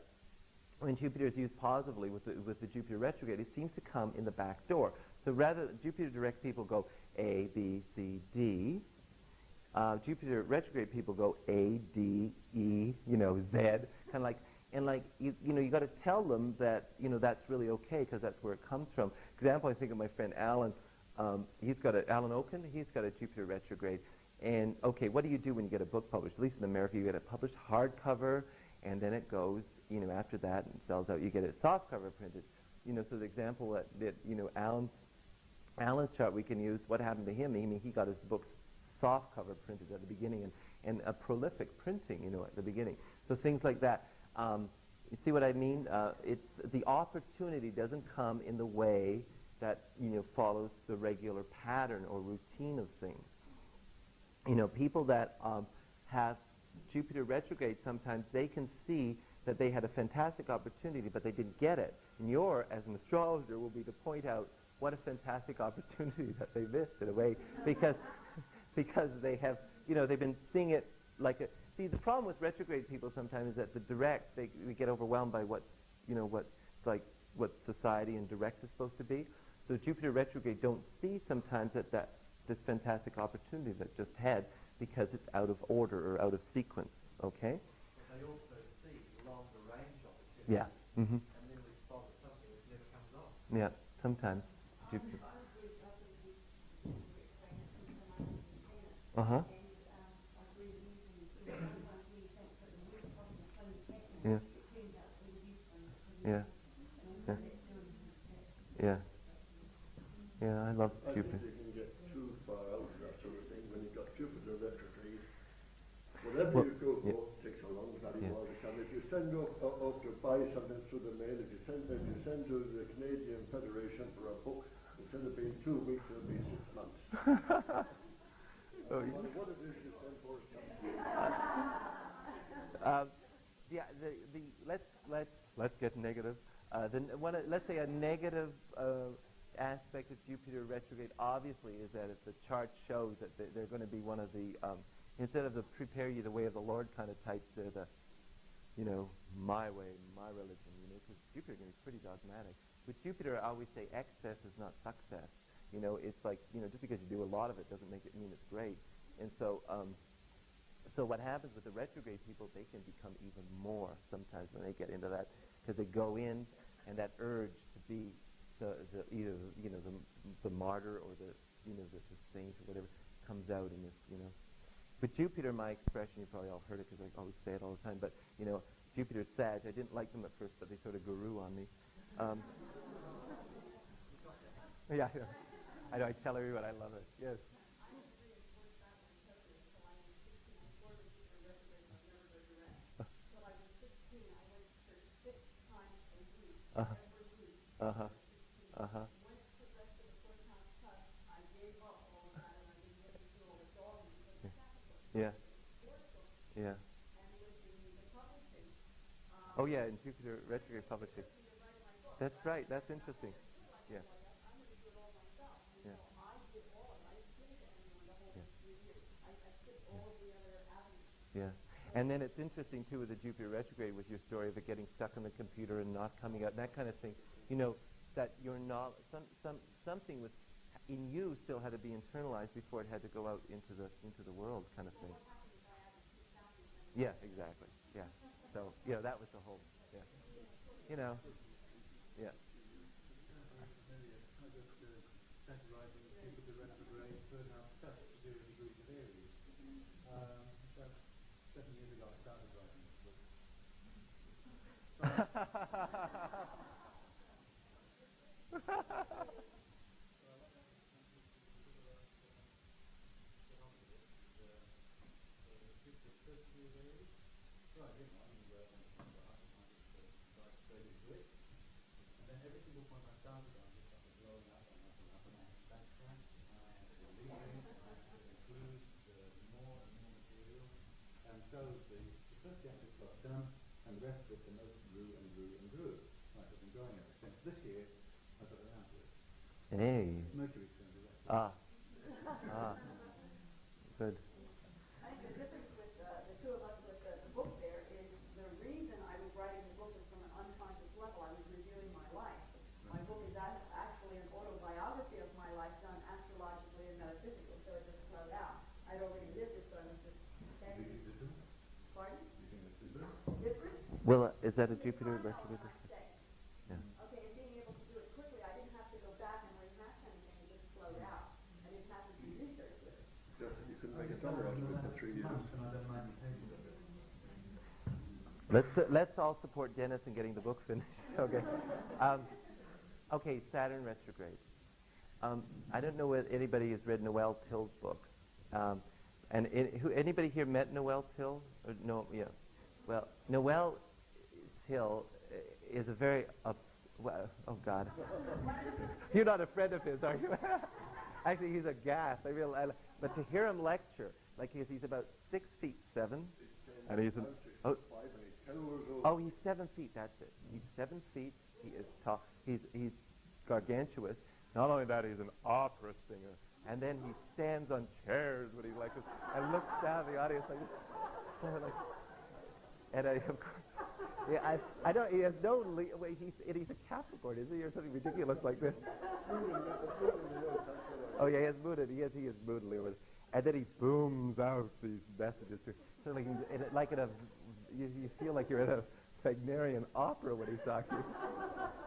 when Jupiter is used positively with the Jupiter retrograde, it seems to come in the back door. So rather, Jupiter direct people go A, B, C, D. Jupiter retrograde people go A, D, E, Z, kind of like. And you got to tell them that that's really okay because that's where it comes from. For example, I think of my friend Alan. Alan Oken. He's got a Jupiter retrograde. And okay, what do you do when you get a book published? At least in America, you get it published hardcover, and then it goes, after that and sells out. You get it softcover printed. So the example that Alan's chart we can use. What happened to him? I mean, he got his books softcover printed at the beginning, and a prolific printing, at the beginning. So things like that. You see what I mean? It's the opportunity doesn't come in the way that follows the regular pattern or routine of things. People that have Jupiter retrograde, sometimes they can see that they had a fantastic opportunity, but they didn't get it. And as an astrologer, will be to point out what a fantastic opportunity that they missed in a way, because they have, they've been seeing it like a. See, the problem with retrograde people sometimes is that we get overwhelmed by what society and direct is supposed to be. So Jupiter retrograde don't see sometimes that this fantastic opportunity that just had because it's out of order or out of sequence. Okay. But they also see longer range opportunities. Yeah. Mm-hmm. And then respond to something that never comes off. Yeah. Sometimes. Jupiter. Uh-huh. Yeah. Yeah. Yeah. Yeah. Yeah, I love Jupiter. I think you can get too far out of that sort of thing when you've got Jupiter retrograde. Whatever you go for takes a long time while to come. If you send off to buy something through the mail, if you send to the Canadian Federation for a book, instead of being 2 weeks, it'll be 6 months. Oh, yeah. What it is you send for is coming. Let's get negative. Let's say a negative aspect of Jupiter retrograde obviously is that if the chart shows that they're going to be one of the instead of the prepare you the way of the Lord kind of types, they're the my way, my religion. Because Jupiter is going to be pretty dogmatic. With Jupiter, I always say excess is not success. It's like just because you do a lot of it doesn't make it mean it's great. And so what happens with the retrograde people, they can become even more sometimes when they get into that because they go in and that urge to be either the martyr or the saint or whatever comes out in this. But Jupiter, my expression, you probably all heard it because I always say it all the time. But Jupiter Sag, I didn't like them at first, but they sort of grew on me. Yeah, I know. I tell everyone I love it. Yes. 6 times a week, Uh-huh. every week. Uh-huh. Uh-huh. When it progressed to the first house touch, I gave up all of that and I didn't get to do all the doggy because the Capricorn. Yeah. Oracle Yeah. and with the publishing. Oh, yeah, in Jupiter retrograde publishing. To write my book. That's right. That's interesting. Yeah. I'm going to do it all myself. And Yeah. so I did all of it. I didn't give it to anyone the whole Yeah. 3 years. I skipped all of the other avenues. Yeah. And then it's interesting, too, with the Jupiter retrograde with your story of it getting stuck on the computer and not coming out, that kind of thing. You know, that your knowledge, something was in you still had to be internalized before it had to go out into the world kind of thing. Yeah, exactly. Yeah. So, you know, that was the whole, yeah. You know, yeah. Categorizing Jupiter retrograde, third house touch to 0 degrees of Aries. That's 7 years ago I started writing this book. And then every single point I started on just started blowing up and up and up, and I had to backtrack, and I had to delete things, and I had to include more and more material. And so the first chapter got done, and the rest of it, the notes grew and grew and grew. Like I've been going ever since. This year, I got around to it. Hey. Mercury's turned around. Ah. Good. I think the difference with the two of us with the book there is the reason I was writing the book was from an unconscious level. I was reviewing my life. My book is actually an autobiography of my life done astrologically and metaphysically, so it just flowed out. I'd already lived it, so I was just saying. Pardon? Different? Well, is that a Jupiter retrograde? Yeah. Okay, and being able to do it quickly, I didn't have to go back and rehash anything. It just flowed out. I didn't have to do research with it. You couldn't make a dollar out of it for 3 years. Let's all support Dennis in getting the book finished. Okay. Okay, Saturn retrograde. I don't know if anybody has read Noel Till's books. And anybody here met Noel Till? Or no, yeah. Well, Noel Till is a very well, oh God. You're not a friend of his, are you? Actually, he's a gas. But to hear him lecture, like he's about 6'7", and he's he's 7 feet. That's it. He's 7 feet. He is tall. He's gargantuous. Not only that, he's an opera singer. And then he stands on chairs when he's like this and looks down at the audience like this. And of course, yeah, I don't. He has no. Wait, he's a Capricorn, is he, or something ridiculous like this? Oh yeah, he has mood. He is moodily. And then he booms out these messages. So you feel like you're in a Wagnerian opera when he's talking.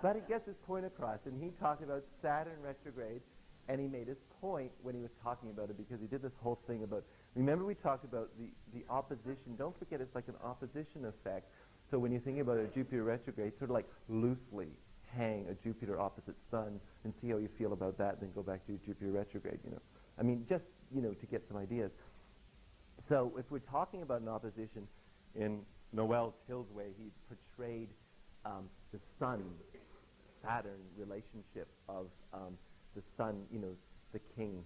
But he gets his point across, and he talked about Saturn retrograde, and he made his point when he was talking about it because he did this whole thing about. Remember we talked about the opposition. Don't forget it's like an opposition effect. So when you think about a Jupiter retrograde, sort of like loosely hang a Jupiter opposite Sun and see how you feel about that, then go back to Jupiter retrograde, you know. I mean, just, you know, to get some ideas. So if we're talking about an opposition in Noel Till's way, he portrayed the Sun-Saturn relationship of the Sun, you know, the king,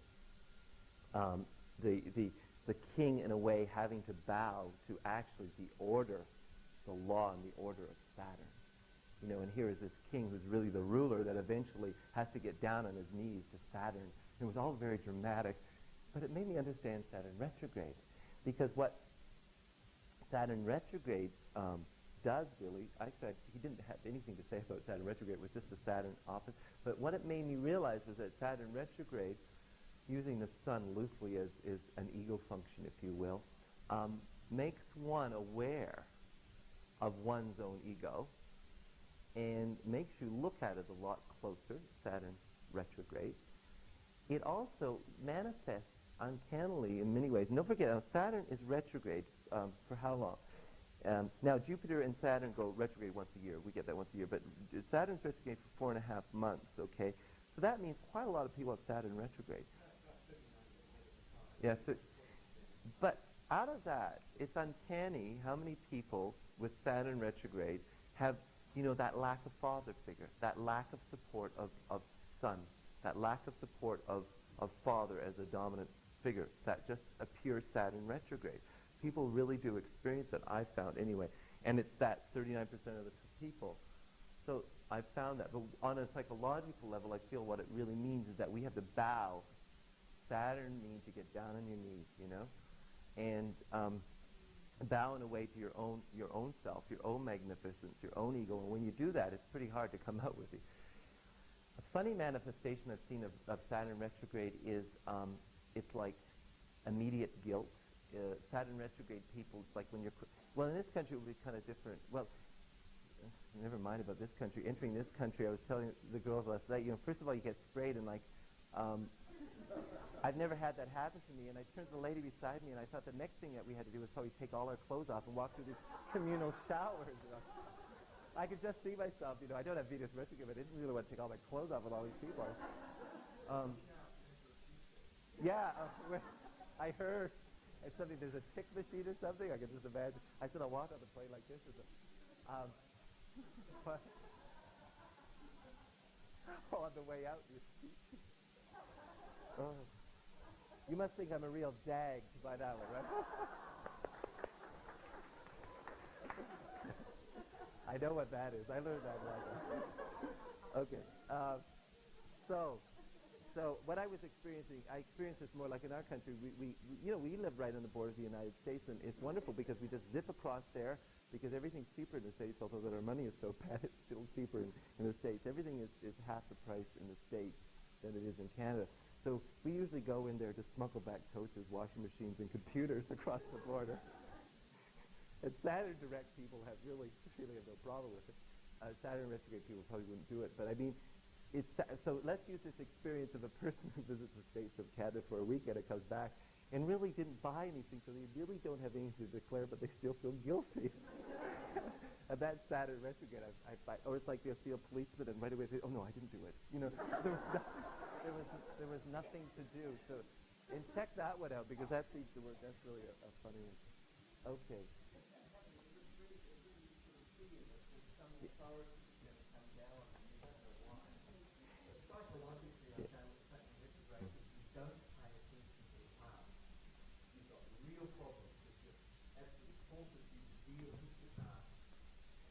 the king in a way having to bow to actually the order, the law and the order of Saturn. You know, and here is this king who's really the ruler that eventually has to get down on his knees to Saturn. It was all very dramatic, but it made me understand Saturn retrograde. Because what Saturn retrograde does really, he didn't have anything to say about Saturn retrograde, it was just the Saturn opposite. But what it made me realize was that Saturn retrograde, using the Sun loosely as an ego function, if you will, makes one aware of one's own ego and makes you look at it a lot closer, Saturn retrograde. It also manifests uncannily in many ways. And don't forget, Saturn is retrograde for how long? Now, Jupiter and Saturn go retrograde once a year. We get that once a year. But Saturn's retrograde for 4.5 months, okay? So that means quite a lot of people have Saturn retrograde. Yes, but out of that, it's uncanny how many people with Saturn retrograde have that lack of father figure, that lack of support of son, that lack of support of father as a dominant figure, that just appears Saturn retrograde. People really do experience it, I've found anyway. And it's that 39% of the people. So I've found that. But on a psychological level, I feel what it really means is that we have to bow. Saturn means you get down on your knees, and bow in a way to your own self, your own magnificence, your own ego. And when you do that, it's pretty hard to come out with it. A funny manifestation I've seen of Saturn retrograde is it's like immediate guilt. Saturn retrograde people, it's like when you're... Well, in this country it would be kind of different. Well, never mind about this country. Entering this country, I was telling the girls last night, first of all, you get sprayed and I've never had that happen to me, and I turned to the lady beside me, and I thought the next thing that we had to do was probably take all our clothes off and walk through these communal showers. I could just see myself, I don't have Venus retrograde, but I didn't really want to take all my clothes off with all these people. I heard there's a tick machine or something. I can just imagine. I said I'll walk on the plane like this. On the way out, you must think I'm a real jag by that one, right? I know what that is. I learned that right. Okay. So what I was experiencing, I experienced this more like in our country. We live right on the border of the United States, and it's wonderful because we just zip across there because everything's cheaper in the States, although that our money is so bad, it's still cheaper in the States. Everything is half the price in the States than it is in Canada. So we usually go in there to smuggle back toasters, washing machines, and computers across the border. And Saturn direct people have really have no problem with it. Saturn retrograde people probably wouldn't do it, but I mean, so let's use this experience of a person who visits the States of Canada for a weekend and comes back and really didn't buy anything, so they really don't have anything to declare, but they still feel guilty. And that's Saturn retrograde. Or it's like they'll see a policeman and right away say, "Oh no, I didn't do it." There was nothing to do. So, and check that one out because that seems to work. That's really a funny one. Okay. Psychologically, I found that Saturn retrograde, if you don't pay attention to the past, you've got real problems. It just absolutely forces you to deal with the past,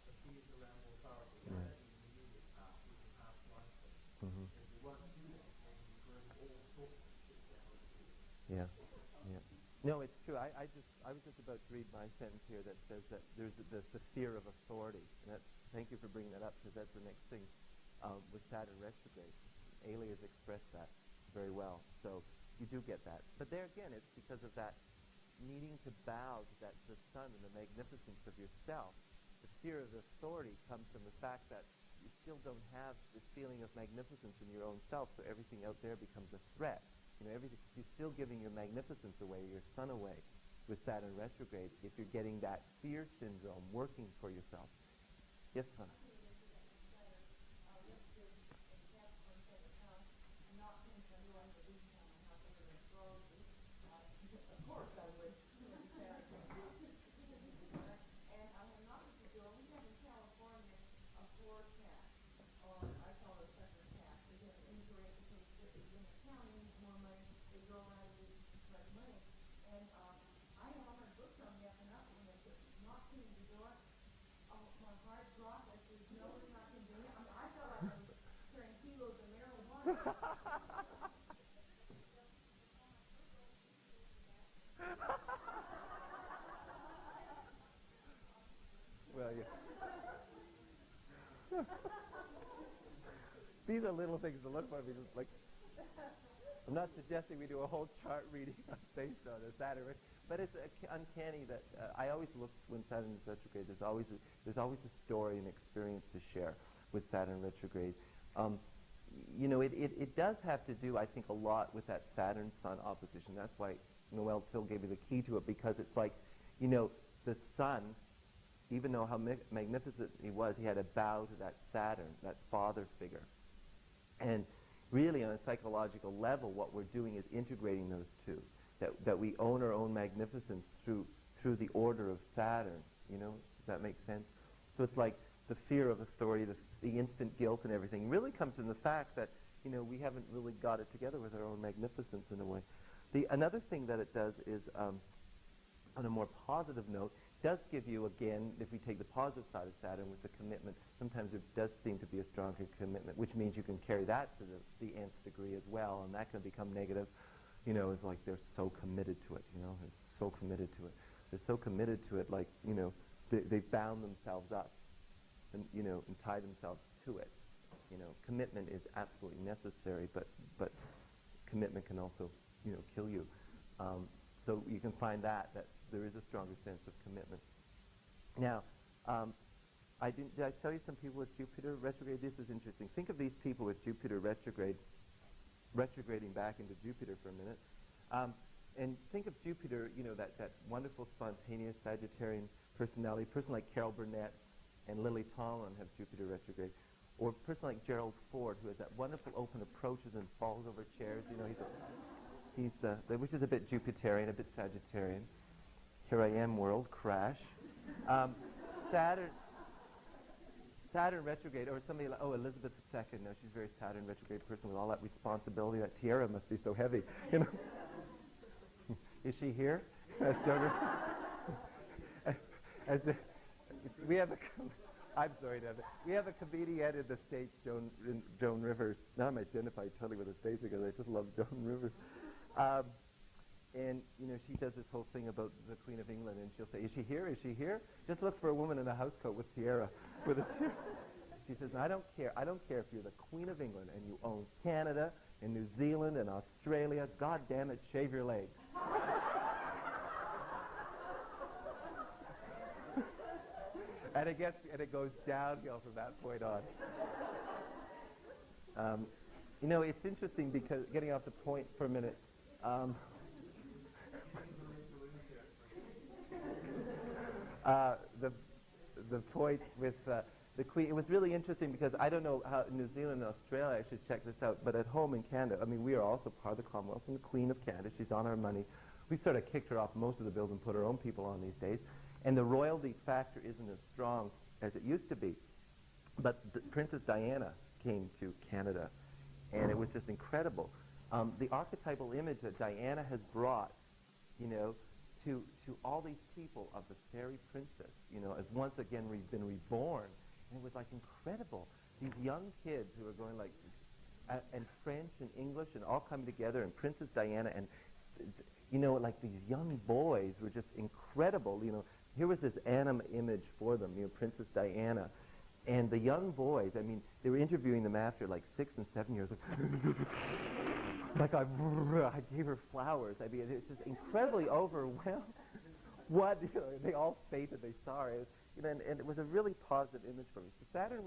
the fears around authority, not only in the immediate past, but the past lifetime. If you won't do that, then you bring all sorts of shit down with you. Yeah. No, it's true. I was just about to read my sentence here that says that there's the fear of authority. And thank you for bringing that up because that's the next thing with Saturn retrograde. Ailey has expressed that very well. So you do get that. But there again, it's because of that needing to bow to the sun and the magnificence of yourself. The fear of authority comes from the fact that you still don't have this feeling of magnificence in your own self, so everything out there becomes a threat. You're still giving your magnificence away, your sun away with Saturn retrograde if you're getting that fear syndrome working for yourself. Yes, hon? Well, yeah. These are little things to look for. I'm not suggesting we do a whole chart reading based on a Saturn, but it's uncanny that I always look when Saturn is retrograde. There's always a story and experience to share with Saturn retrograde. It does have to do, I think, a lot with that Saturn-Sun opposition. That's why Noel Till gave me the key to it, because it's like, the Sun, even though how magnificent he was, he had to bow to that Saturn, that father figure. And really, on a psychological level, what we're doing is integrating those two, that we own our own magnificence through the order of Saturn. Does that make sense? So it's like the fear of authority, the instant guilt and everything, really comes from the fact that, we haven't really got it together with our own magnificence in a way. Another thing that it does is, on a more positive note, does give you, again, if we take the positive side of Saturn with the commitment, sometimes it does seem to be a stronger commitment, which means you can carry that to the nth degree as well, and that can become negative. It's like they're so committed to it, they're so committed to it. They're so committed to it, like, they've bound themselves up and, and tied themselves to it. Commitment is absolutely necessary, but commitment can also, kill you. So you can find that there is a stronger sense of commitment. Now, did I tell you some people with Jupiter retrograde? This is interesting. Think of these people with Jupiter retrograding back into Jupiter for a minute. And think of Jupiter, that wonderful, spontaneous Sagittarian personality. A person like Carol Burnett and Lily Tomlin have Jupiter retrograde. Or a person like Gerald Ford, who has that wonderful open approaches and falls over chairs. Which is a bit Jupiterian, a bit Sagittarian. Here I am, world, crash. Saturn retrograde, or somebody like, Elizabeth II. No, she's a very Saturn retrograde person with all that responsibility. That tiara must be so heavy, Is she here? I'm sorry, Devin. We have a comedian in the States, Joan Rivers. Now I'm identified totally with the States because I just love Joan Rivers. And, she does this whole thing about the Queen of England, and she'll say, is she here? Is she here? Just look for a woman in a housecoat with tiara. She says, I don't care. I don't care if you're the Queen of England and you own Canada and New Zealand and Australia. God damn it, shave your legs. And it goes downhill from that point on. It's interesting because, getting off the point for a minute, the point with the Queen, it was really interesting because I don't know how New Zealand and Australia, I should check this out, but at home in Canada, we are also part of the Commonwealth, and the Queen of Canada, she's on our money. We sort of kicked her off most of the bills and put our own people on these days. And the royalty factor isn't as strong as it used to be. But Princess Diana came to Canada, and it was just incredible. The archetypal image that Diana has brought, to all these people of the fairy princess, as once again been reborn. And it was like incredible. These young kids who are going like, and French and English and all coming together, and Princess Diana, and, like these young boys were just incredible, Here was this anima image for them, Princess Diana. And the young boys, they were interviewing them after like 6 and 7 years. Like I gave her flowers. It's just incredibly overwhelmed. What? They all fainted. They saw her. And it was a really positive image for me. So Saturn